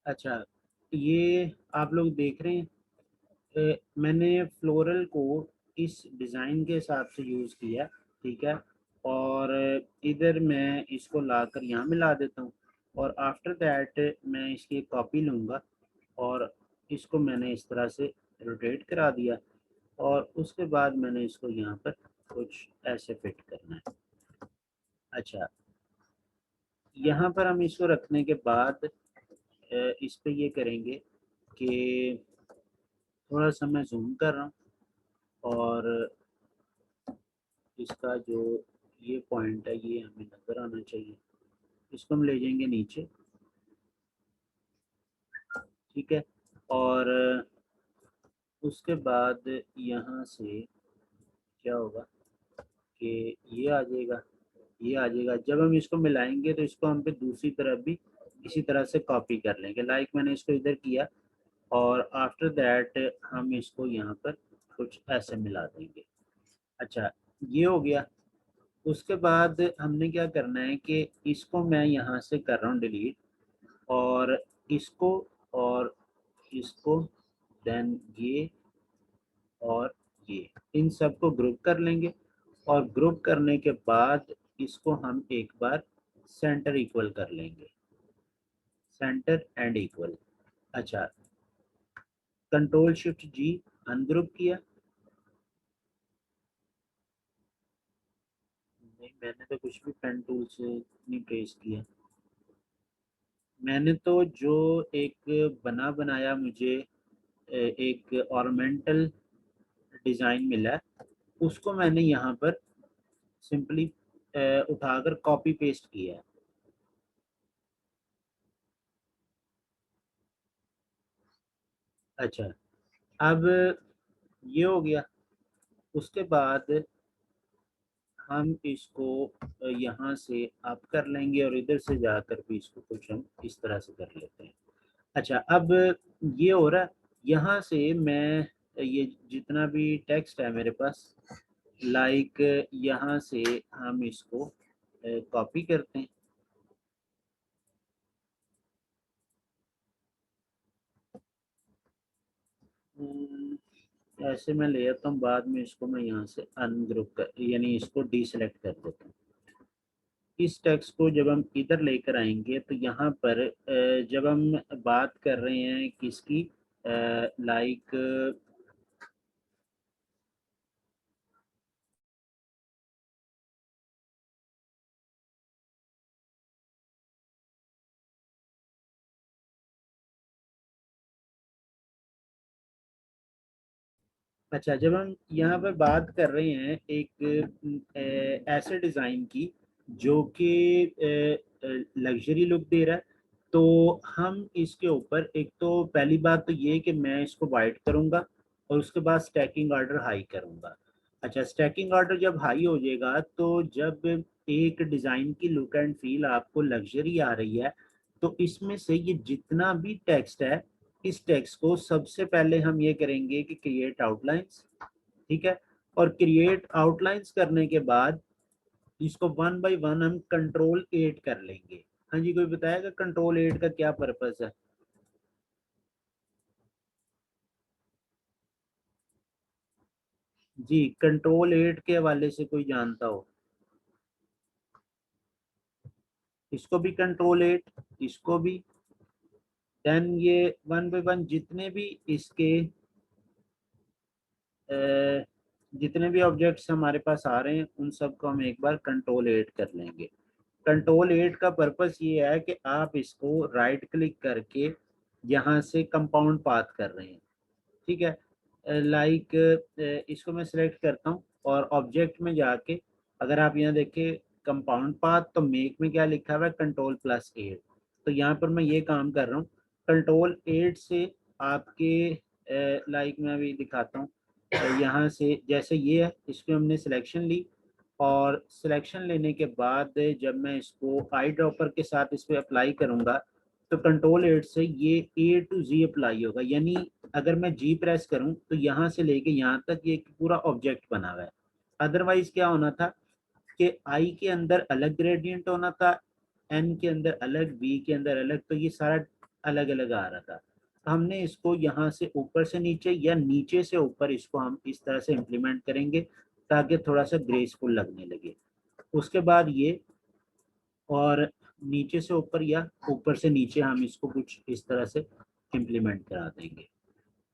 अच्छा, ये आप लोग देख रहे हैं, मैंने फ्लोरल को इस डिज़ाइन के हिसाब से यूज़ किया, ठीक है। और इधर मैं इसको लाकर यहाँ मिला देता हूँ, और आफ्टर दैट मैं इसकी एक कॉपी लूँगा और इसको मैंने इस तरह से रोटेट करा दिया, और उसके बाद मैंने इसको यहाँ पर कुछ ऐसे फिट करना है। अच्छा, यहाँ पर हम इसको रखने के बाद इस पे ये करेंगे कि थोड़ा सा मैं जूम कर रहा हूँ, और इसका जो ये पॉइंट है ये हमें नज़र आना चाहिए। इसको हम ले जाएंगे नीचे, ठीक है। और उसके बाद यहाँ से क्या होगा कि ये आ जाएगा, ये आ जाएगा। जब हम इसको मिलाएंगे तो इसको हम पे दूसरी तरफ भी इसी तरह से कॉपी कर लेंगे, लाइक मैंने इसको इधर किया, और आफ्टर दैट हम इसको यहाँ पर कुछ ऐसे मिला देंगे। अच्छा, ये हो गया। उसके बाद हमने क्या करना है कि इसको मैं यहाँ से कर रहा हूँ डिलीट, और इसको और इसको, देन ये और ये, इन सब को ग्रुप कर लेंगे, और ग्रुप करने के बाद इसको हम एक बार सेंटर इक्वल कर लेंगे, सेंटर एंड इक्वल। अच्छा, कंट्रोल शिफ्ट जी अनग्रुप किया। नहीं, मैंने तो कुछ भी पेन टूल से नहीं ट्रेस किया। मैंने तो जो एक बना बनाया मुझे एक ऑर्नामेंटल डिज़ाइन मिला है, उसको मैंने यहाँ पर सिंपली उठाकर कॉपी पेस्ट किया है। अच्छा, अब ये हो गया। उसके बाद हम इसको यहाँ से अप कर लेंगे, और इधर से जाकर भी इसको कुछ हम इस तरह से कर लेते हैं। अच्छा, अब ये हो रहा है, यहाँ से मैं ये जितना भी टेक्स्ट है मेरे पास, लाइक यहाँ से हम इसको कॉपी करते हैं। ऐसे मैं ले आता हूँ, बाद में इसको मैं यहाँ से अनग्रुप कर, यानी इसको डीसेलेक्ट कर देता हूँ। इस टेक्स्ट को जब हम इधर लेकर आएंगे तो यहाँ पर जब हम बात कर रहे हैं किसकी, लाइक अच्छा, जब हम यहाँ पर बात कर रहे हैं एक ऐसे डिज़ाइन की जो कि लग्जरी लुक दे रहा है, तो हम इसके ऊपर एक तो पहली बात तो ये कि मैं इसको वाइट करूँगा, और उसके बाद स्टैकिंग ऑर्डर हाई करूँगा। अच्छा, स्टैकिंग ऑर्डर जब हाई हो जाएगा तो जब एक डिज़ाइन की लुक एंड फील आपको लग्जरी आ रही है, तो इसमें से ये जितना भी टेक्स्ट है, इस टेक्स्ट को सबसे पहले हम ये करेंगे कि क्रिएट आउटलाइंस, ठीक है। और क्रिएट आउटलाइंस करने के बाद इसको वन बाय वन हम कंट्रोल 8 कर लेंगे। हाँ जी, कोई बताएगा कंट्रोल 8 का क्या पर्पस है? जी, कंट्रोल 8 के हवाले से कोई जानता हो? इसको भी कंट्रोल 8, इसको भी, देन ये वन बाय वन जितने भी इसके जितने भी ऑब्जेक्ट्स हमारे पास आ रहे हैं उन सबको हम एक बार कंट्रोल 8 कर लेंगे। कंट्रोल 8 का पर्पस ये है कि आप इसको राइट क्लिक करके यहाँ से कंपाउंड पाथ कर रहे हैं, ठीक है। लाइक इसको मैं सिलेक्ट करता हूँ, और ऑब्जेक्ट में जाके अगर आप यहाँ देखें कंपाउंड पाथ, तो मेक में क्या लिखा हुआ है, कंट्रोल+8। तो यहाँ पर मैं ये काम कर रहा हूँ। कंट्रोल 8 से आपके लाइक मैं अभी दिखाता हूँ, यहाँ से जैसे ये है, इसको हमने सिलेक्शन ली, और सिलेक्शन लेने के बाद जब मैं इसको आई ड्रॉपर के साथ इस पर अप्लाई करूँगा, तो कंट्रोल 8 से ये A to Z अप्लाई होगा, यानी अगर मैं जी प्रेस करूं तो यहाँ से लेके यहाँ तक ये पूरा ऑब्जेक्ट बना हुआ है। अदरवाइज क्या होना था कि आई के अंदर अलग ग्रेडियंट होना था, एन के अंदर अलग, बी के अंदर अलग, तो ये सारा अलग अलग आ रहा था। तो हमने इसको यहाँ से ऊपर से नीचे या नीचे से ऊपर इसको हम इस तरह से इम्प्लीमेंट करेंगे ताकि थोड़ा सा ग्रेसफुल लगने लगे। उसके बाद ये और नीचे से ऊपर या ऊपर से नीचे हम इसको कुछ इस तरह से इम्प्लीमेंट करा देंगे।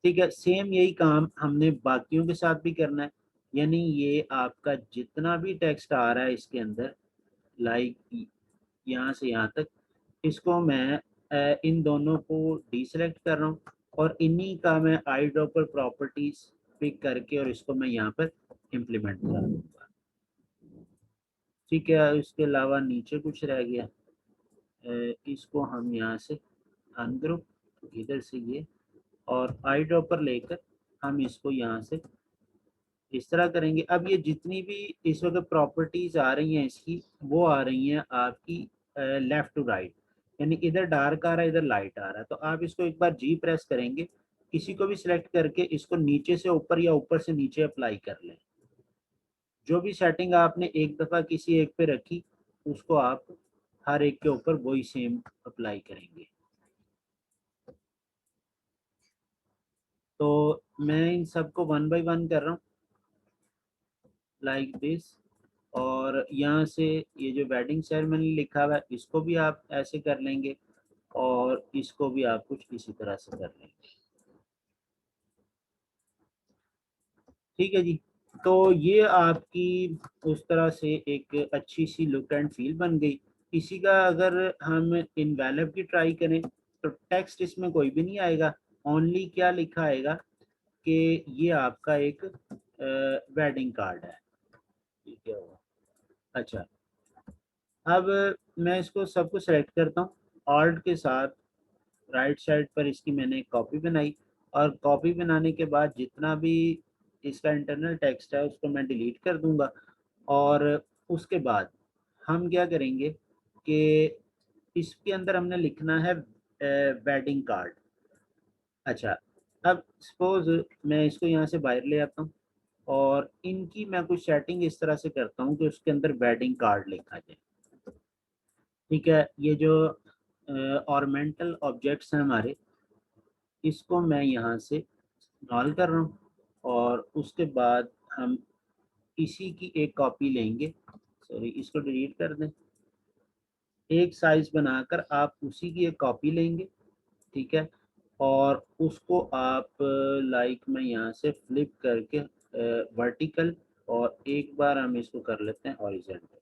ठीक है, सेम यही काम हमने बाकियों के साथ भी करना है। यानी ये आपका जितना भी टेक्स्ट आ रहा है इसके अंदर, लाइक यहाँ से यहाँ तक, इसको मैं इन दोनों को डीसेलेक्ट कर रहा हूँ और इन्हीं का मैं आई ड्रॉपर प्रॉपर्टीज पिक करके और इसको मैं यहाँ पर इम्प्लीमेंट करा दूंगा। ठीक है, इसके अलावा नीचे कुछ रह गया, इसको हम यहाँ से अनग्रुप इधर से ये और आई ड्रॉपर लेकर हम इसको यहाँ से इस तरह करेंगे। अब ये जितनी भी इस वक्त प्रॉपर्टीज आ रही हैं इसकी, वो आ रही हैं आपकी लेफ्ट टू राइट, यानी इधर डार्क आ रहा है इधर लाइट आ रहा है। तो आप इसको एक बार जी प्रेस करेंगे, किसी को भी सिलेक्ट करके इसको नीचे से ऊपर या ऊपर से नीचे अप्लाई कर लें। जो भी सेटिंग आपने एक दफ़ा किसी एक पे रखी उसको आप हर एक के ऊपर वही सेम अप्लाई करेंगे। तो मैं इन सबको वन बाय वन कर रहा हूँ लाइक दिस। और यहाँ से ये जो वेडिंग सेरेमनी लिखा हुआ है इसको भी आप ऐसे कर लेंगे और इसको भी आप कुछ इसी तरह से कर लेंगे। ठीक है जी, तो ये आपकी उस तरह से एक अच्छी सी लुक एंड फील बन गई। इसी का अगर हम इनवेलप की ट्राई करें तो टेक्स्ट इसमें कोई भी नहीं आएगा, ओनली क्या लिखा आएगा कि ये आपका एक वेडिंग कार्ड है। ठीक है, अच्छा, अब मैं इसको सबको सेलेक्ट करता हूँ, ऑल्ट के साथ राइट साइड पर इसकी मैंने एक कॉपी बनाई और कॉपी बनाने के बाद जितना भी इसका इंटरनल टेक्स्ट है उसको मैं डिलीट कर दूंगा। और उसके बाद हम क्या करेंगे कि इसके अंदर हमने लिखना है वेडिंग कार्ड। अच्छा, अब सपोज मैं इसको यहाँ से बाहर ले आता हूँ और इनकी मैं कुछ सेटिंग इस तरह से करता हूँ कि उसके अंदर वेडिंग कार्ड लिखा जाए। ठीक है, ये जो ऑर्नामेंटल ऑब्जेक्ट्स हैं हमारे, इसको मैं यहाँ से नॉल कर रहा हूँ और उसके बाद हम इसी की एक कॉपी लेंगे, सॉरी इसको डिलीट कर दें, एक साइज बनाकर आप उसी की एक कॉपी लेंगे। ठीक है, और उसको आप लाइक मैं यहाँ से फ्लिप करके वर्टिकल और एक बार हम इसको कर लेते हैं हॉरिजेंटल।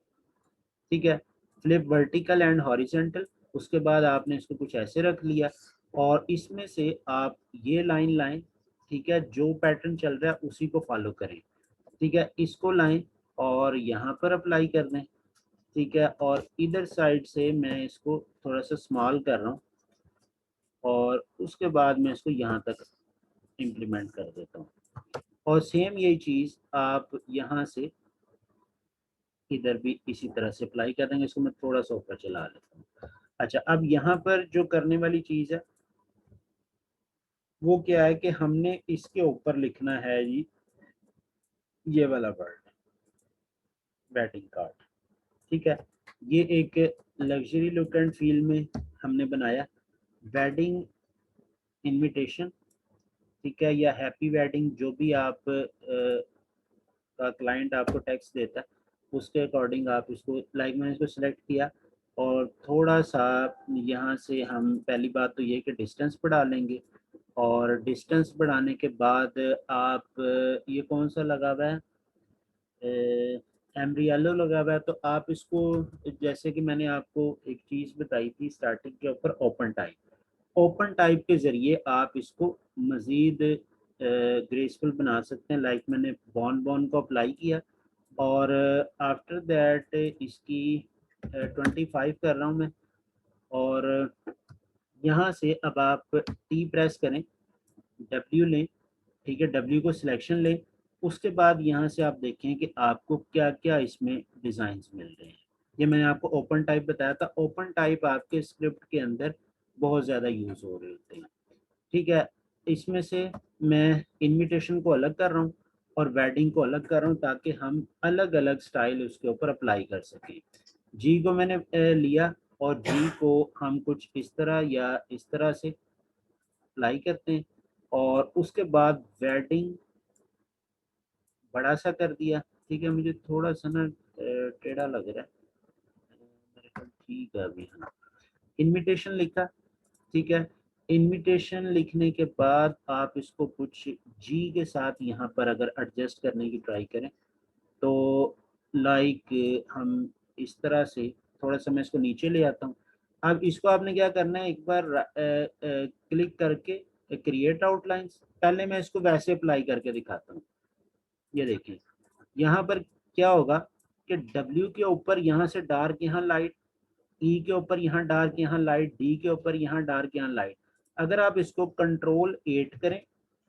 ठीक है, फ्लिप वर्टिकल एंड हॉरिजेंटल, उसके बाद आपने इसको कुछ ऐसे रख लिया और इसमें से आप ये लाइन लाएं। ठीक है, जो पैटर्न चल रहा है उसी को फॉलो करें। ठीक है, इसको लाएं और यहाँ पर अप्लाई कर दें। ठीक है, और इधर साइड से मैं इसको थोड़ा सा स्मॉल कर रहा हूँ और उसके बाद मैं इसको यहाँ तक इम्प्लीमेंट कर देता हूँ। और सेम यही चीज़ आप यहाँ से इधर भी इसी तरह से अप्लाई कर देंगे। इसको मैं थोड़ा सा ऊपर चला लेता हूँ। अच्छा, अब यहाँ पर जो करने वाली चीज़ है वो क्या है कि हमने इसके ऊपर लिखना है जी ये वाला वर्ड, वेडिंग कार्ड। ठीक है, ये एक लग्जरी लुक एंड फील में हमने बनाया, वेडिंग इनविटेशन। ठीक है, या हैप्पी वेडिंग, जो भी आप का क्लाइंट आपको टेक्स्ट देता है उसके अकॉर्डिंग आप इसको, लाइक मैंने इसको सिलेक्ट किया और थोड़ा सा यहाँ से हम पहली बात तो ये कि डिस्टेंस बढ़ा लेंगे और डिस्टेंस बढ़ाने के बाद आप ये कौन सा लगा हुआ है, एम्ब्रियलो लगा हुआ है, तो आप इसको, जैसे कि मैंने आपको एक चीज़ बताई थी स्टार्टिंग के ऊपर, ओपन टाइप के ज़रिए आप इसको मज़ीद ग्रेसफुल बना सकते हैं। लाइक मैंने बॉन को अप्लाई किया और आफ्टर दैट इसकी 25 कर रहा हूँ मैं। और यहाँ से अब आप टी प्रेस करें, डब्ल्यू लें। ठीक है, डब्ल्यू को सिलेक्शन लें, उसके बाद यहाँ से आप देखें कि आपको क्या क्या इसमें डिज़ाइंस मिल रहे हैं। ये मैंने आपको ओपन टाइप बताया था, ओपन टाइप आपके स्क्रिप्ट के अंदर बहुत ज़्यादा यूज़ हो रहे होते हैं। ठीक है, इसमें से मैं इनविटेशन को अलग कर रहा हूँ और वेडिंग को अलग कर रहा हूँ ताकि हम अलग अलग स्टाइल उसके ऊपर अप्लाई कर सकें। जी को मैंने लिया और जी को हम कुछ इस तरह या इस तरह से अप्लाई करते हैं और उसके बाद वेडिंग बड़ा सा कर दिया। ठीक है, मुझे थोड़ा सा ना टेढ़ा लग रहा है, मेरे ख्याल ठीक है अभी। हाँ, इनविटेशन लिखा। ठीक है, इनविटेशन लिखने के बाद आप इसको कुछ जी के साथ यहाँ पर अगर एडजस्ट करने की ट्राई करें तो लाइक हम इस तरह से, थोड़ा सा मैं इसको नीचे ले आता हूँ। अब इसको आपने क्या करना है, एक बार क्लिक करके क्रिएट आउटलाइंस, पहले मैं इसको वैसे अप्लाई करके दिखाता हूँ। ये देखिए यहाँ पर क्या होगा कि W के ऊपर यहाँ से डार्क, यहाँ लाइट, E के ऊपर यहाँ डार्क, यहाँ लाइट, D के ऊपर यहाँ डार्क, यहाँ लाइट। अगर आप इसको कंट्रोल 8 करें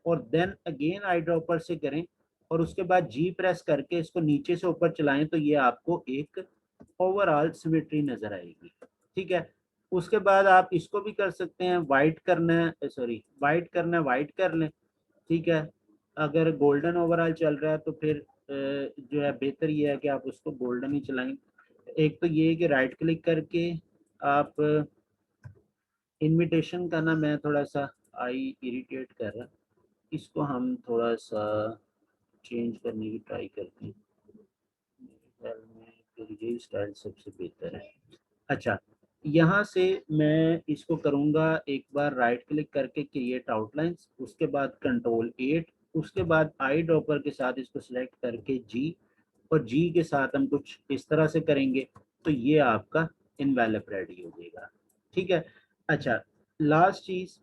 और देन अगेन आई ड्रॉपर से करें और उसके बाद G प्रेस करके इसको नीचे से ऊपर चलाएं तो ये आपको एक ओवरऑल सिमेट्री नजर आएगी। ठीक है, उसके बाद आप इसको भी कर सकते हैं, वाइट करना है, सॉरी वाइट करना है, वाइट कर लें। ठीक है, अगर गोल्डन ओवरऑल चल रहा है तो फिर जो है बेहतर ये है कि आप उसको गोल्डन ही चलाएं। एक तो ये है कि राइट क्लिक करके आप इनविटेशन का ना, मैं थोड़ा सा आई इरिटेट कर रहा, इसको हम थोड़ा सा चेंज करने की ट्राई करते हैं। मेरे ख्याल में फिर यही स्टाइल सबसे बेहतर है। अच्छा, यहाँ से मैं इसको करूँगा एक बार राइट क्लिक करके क्रिएट आउटलाइंस, उसके बाद कंट्रोल 8, उसके बाद आई ड्रॉपर के साथ इसको सिलेक्ट करके जी, और जी के साथ हम कुछ इस तरह से करेंगे तो ये आपका इनवेलप रेडी हो जाएगा। ठीक है, अच्छा लास्ट चीज़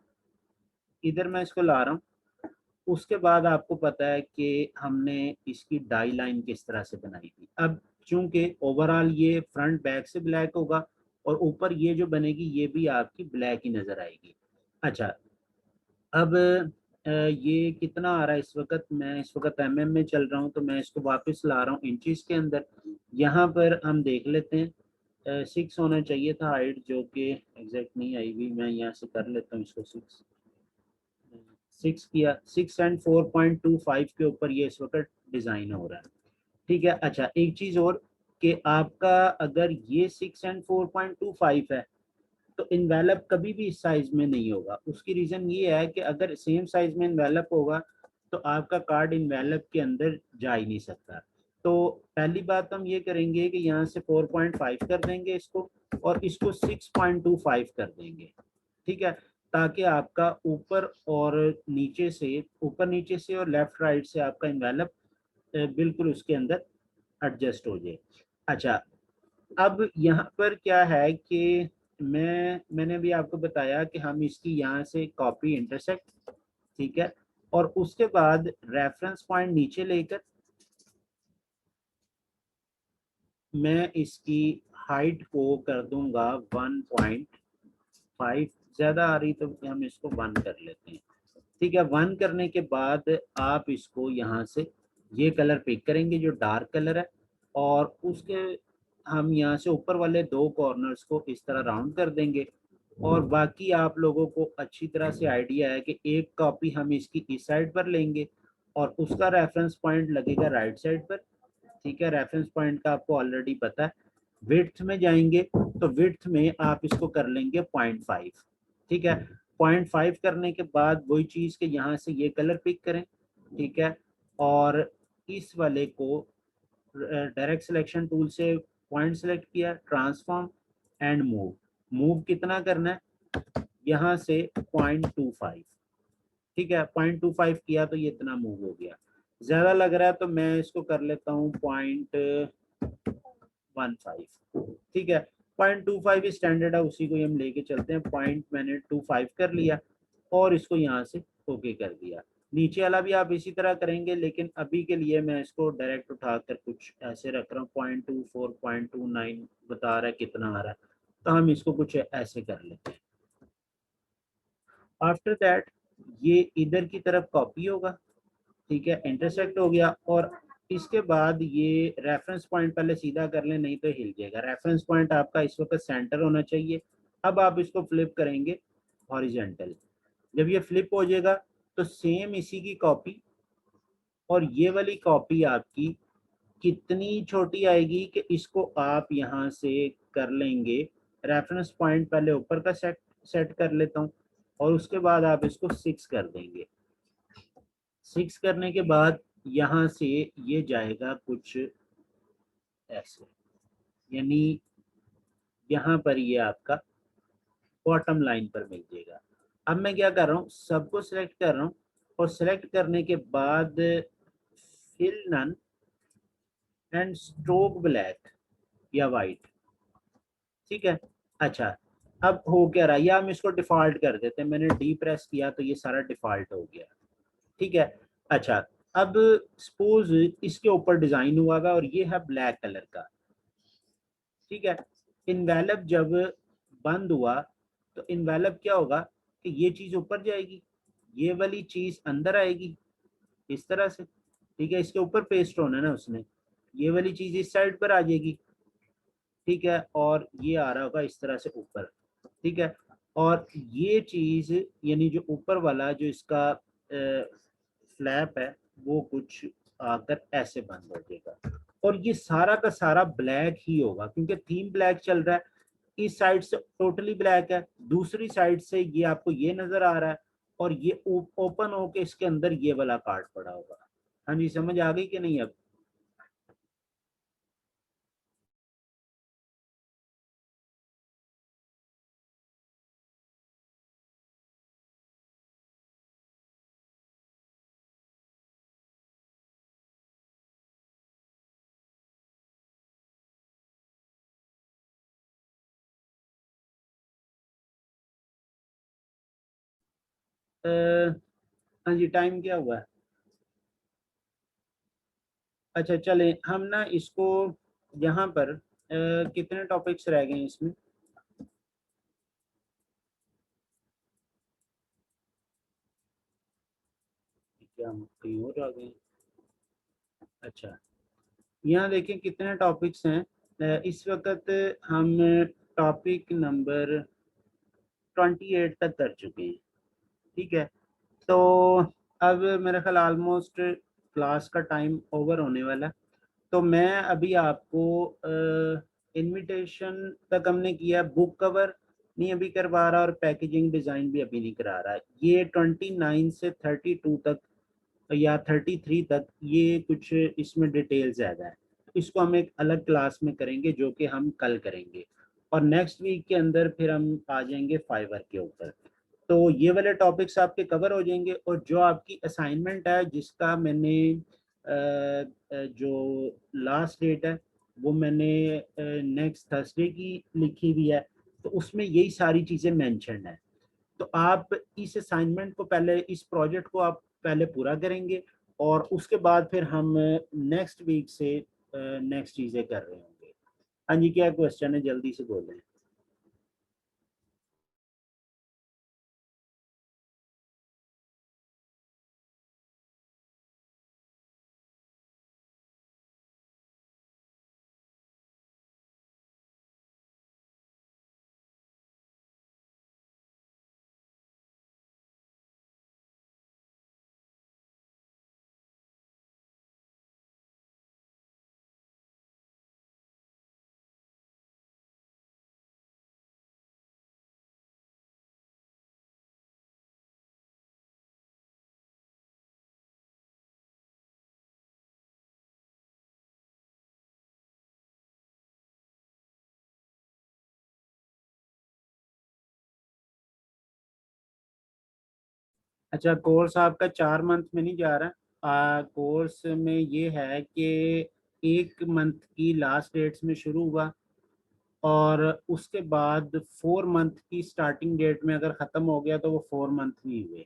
इधर मैं इसको ला रहा हूँ। उसके बाद आपको पता है कि हमने इसकी डाई लाइन किस तरह से बनाई थी। अब चूंकि ओवरऑल ये फ्रंट बैक से ब्लैक होगा और ऊपर ये जो बनेगी ये भी आपकी ब्लैक ही नजर आएगी। अच्छा, अब ये कितना आ रहा है इस वक्त, मैं इस वक्त mm में चल रहा हूँ तो मैं इसको वापस ला रहा हूँ इंचेस के अंदर। यहाँ पर हम देख लेते हैं 6 होना चाहिए था हाइट, जो कि एग्जैक्ट नहीं आई हुई। मैं यहाँ से कर लेता हूँ इसको 6 किया, 6 एंड 4.25 के ऊपर ये इस वक्त डिज़ाइन हो रहा है। ठीक है, अच्छा एक चीज़ और कि आपका अगर ये 6 एंड 4.25 है तो इन्वेलप कभी भी इस साइज में नहीं होगा। उसकी रीज़न ये है कि अगर सेम साइज में इन्वेलप होगा तो आपका कार्ड इन्वेलप के अंदर जा ही नहीं सकता। तो पहली बात हम ये करेंगे कि यहाँ से 4.5 कर देंगे इसको और इसको 6.25 कर देंगे। ठीक है, ताकि आपका ऊपर और नीचे से, ऊपर नीचे से और लेफ्ट राइट से आपका इन्वेलप बिल्कुल उसके अंदर एडजस्ट हो जाए। अच्छा, अब यहाँ पर क्या है कि मैंने भी आपको बताया कि हम इसकी यहाँ से कॉपी इंटरसेक्ट, ठीक है, और उसके बाद रेफरेंस पॉइंट नीचे लेकर मैं इसकी हाइट को कर दूंगा 1.5, ज़्यादा आ रही तो हम इसको 1 कर लेते हैं। ठीक है, 1 करने के बाद आप इसको यहाँ से ये कलर पिक करेंगे जो डार्क कलर है और उसके हम यहाँ से ऊपर वाले 2 कॉर्नर्स को इस तरह राउंड कर देंगे। और बाकी आप लोगों को अच्छी तरह से आइडिया है कि एक कॉपी हम इसकी इस साइड पर लेंगे और उसका रेफरेंस पॉइंट लगेगा राइट साइड पर। ठीक है, रेफरेंस पॉइंट का आपको ऑलरेडी पता है। विड्थ में जाएंगे तो विड्थ में आप इसको कर लेंगे 0.5। ठीक है, 0.5 करने के बाद वही चीज़ के यहाँ से ये कलर पिक करें। ठीक है, और इस वाले को डायरेक्ट सिलेक्शन टूल से पॉइंट सेलेक्ट किया, ट्रांसफॉर्म एंड मूव। मूव कितना करना है, यहाँ से 0.25। ठीक है, 0.25 किया तो ये इतना मूव हो गया। ज़्यादा लग रहा है तो मैं इसको कर लेता हूँ 0.15। ठीक है, 0.25 स्टैंडर्ड है, उसी को हम लेके चलते हैं। पॉइंट मैंने 25 कर लिया और इसको यहाँ से ओके कर दिया। नीचे वाला भी आप इसी तरह करेंगे, लेकिन अभी के लिए मैं इसको डायरेक्ट उठाकर कुछ ऐसे रख रहा हूँ। 0.24 0.29 बता रहा है कितना आ रहा है, तो हम इसको कुछ ऐसे कर लेते हैं। आफ्टर दैट ये इधर की तरफ कॉपी होगा। ठीक है, इंटरसेक्ट हो गया और इसके बाद ये रेफरेंस पॉइंट पहले सीधा कर लें नहीं तो हिल जाएगा। रेफरेंस पॉइंट आपका इस वक्त सेंटर होना चाहिए। अब आप इसको फ्लिप करेंगे हॉरिजेंटल। जब ये फ्लिप हो जाएगा तो सेम इसी की कॉपी, और ये वाली कॉपी आपकी कितनी छोटी आएगी कि इसको आप यहाँ से कर लेंगे रेफरेंस पॉइंट पहले ऊपर का सेट कर लेता हूँ और उसके बाद आप इसको 6 कर देंगे। 6 करने के बाद यहाँ से ये जाएगा कुछ ऐसे, यानी यहाँ पर ये आपका बॉटम लाइन पर मिल जाएगा। अब मैं क्या कर रहा हूँ, सबको सिलेक्ट कर रहा हूँ और सिलेक्ट करने के बाद fill none and stroke black या वाइट, ठीक है। अच्छा, अब हो क्या रहा है, या हम इसको डिफॉल्ट कर देते हैं, मैंने डी प्रेस किया तो ये सारा डिफॉल्ट हो गया, ठीक है। अच्छा, अब सपोज इसके ऊपर डिजाइन हुआ था और ये है ब्लैक कलर का, ठीक है। इनवेलप जब बंद हुआ तो इनवेलप क्या होगा कि ये चीज ऊपर जाएगी, ये वाली चीज अंदर आएगी इस तरह से, ठीक है। इसके ऊपर पेस्ट होना है ना उसने, ये वाली चीज इस साइड पर आ जाएगी, ठीक है। और ये आ रहा होगा इस तरह से ऊपर, ठीक है। और ये चीज यानी जो ऊपर वाला जो इसका फ्लैप है वो कुछ आकर ऐसे बंद हो जाएगा और ये सारा का सारा ब्लैक ही होगा क्योंकि थीम ब्लैक चल रहा है। इस साइड से टोटली ब्लैक है, दूसरी साइड से ये आपको ये नजर आ रहा है और ये ओपन होके इसके अंदर ये वाला कार्ड पड़ा होगा। हाँ जी, समझ आ गई कि नहीं अब? अ, हाँ जी, टाइम क्या हुआ है? अच्छा चले हम ना इसको यहाँ पर कितने टॉपिक्स रह गए हैं इसमें? क्या हम कहीं और आ गए? अच्छा, यहाँ देखें कितने टॉपिक्स हैं। इस वक्त हम टॉपिक नंबर 28 तक कर चुके हैं, ठीक है। तो अब मेरा ख्याल ऑलमोस्ट क्लास का टाइम ओवर होने वाला है। तो मैं अभी आपको इनविटेशन तक हमने किया, बुक कवर नहीं अभी करवा रहा और पैकेजिंग डिज़ाइन भी अभी नहीं करा रहा। ये 29 से 32 तक या 33 तक ये कुछ इसमें डिटेल ज़्यादा है, इसको हम एक अलग क्लास में करेंगे जो कि हम कल करेंगे और नेक्स्ट वीक के अंदर फिर हम आ जाएंगे फाइवर के ऊपर। तो ये वाले टॉपिक्स आपके कवर हो जाएंगे और जो आपकी असाइनमेंट है जिसका मैंने जो लास्ट डेट है वो मैंने नेक्स्ट थर्सडे की लिखी हुई है, तो उसमें यही सारी चीज़ें मेंशन है। तो आप इस असाइनमेंट को पहले, इस प्रोजेक्ट को आप पहले पूरा करेंगे और उसके बाद फिर हम नेक्स्ट वीक से नेक्स्ट चीज़ें कर रहे होंगे। हाँ जी, क्या क्वेश्चन है, जल्दी से बोलें। अच्छा, कोर्स आपका 4 मंथ में नहीं जा रहा। कोर्स में ये है कि 1 मंथ की लास्ट डेट्स में शुरू हुआ और उसके बाद 4 मंथ की स्टार्टिंग डेट में अगर ख़त्म हो गया तो वो 4 मंथ नहीं हुए।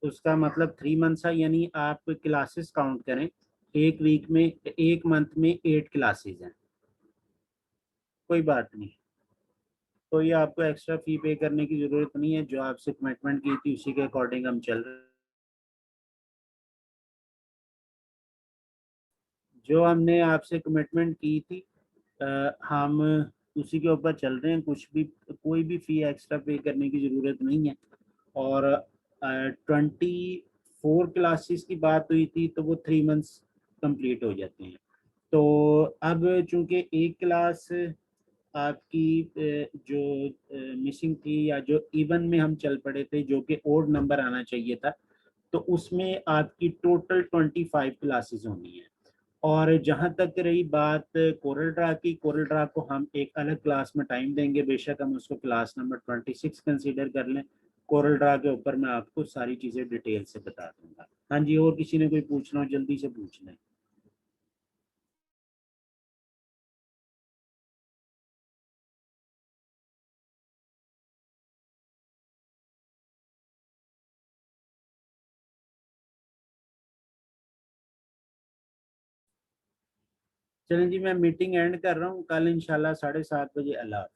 तो उसका मतलब 3 मंथ्स है, यानी आप क्लासेस काउंट करें, एक वीक में, 1 मंथ में 8 क्लासेस हैं। कोई बात नहीं, तो ये आपको एक्स्ट्रा फी पे करने की ज़रूरत नहीं है, जो आपसे कमिटमेंट की थी उसी के अकॉर्डिंग हम चल रहे हैं। जो हमने आपसे कमिटमेंट की थी हम उसी के ऊपर चल रहे हैं, कुछ भी कोई भी फ़ी एक्स्ट्रा पे करने की ज़रूरत नहीं है। और 24 क्लासेस की बात हुई थी तो वो 3 मंथ्स कंप्लीट हो जाते हैं। तो अब चूंकि एक क्लास आपकी जो मिसिंग थी या जो इवन में हम चल पड़े थे जो कि ओड नंबर आना चाहिए था, तो उसमें आपकी टोटल 25 क्लासेस होनी है। और जहाँ तक रही बात कोरल ड्रा की, कोरल ड्रा को हम एक अलग क्लास में टाइम देंगे, बेशक हम उसको क्लास नंबर 26 कंसीडर कर लें। कोरल ड्रा के ऊपर मैं आपको सारी चीज़ें डिटेल से बता दूंगा। हाँ जी, और किसी ने कोई पूछना हो जल्दी से पूछ लें। चलें जी, मैं मीटिंग एंड कर रहा हूँ। कल इंशाल्लाह 7:30 बजे। अल्लाह हाफ़िज़।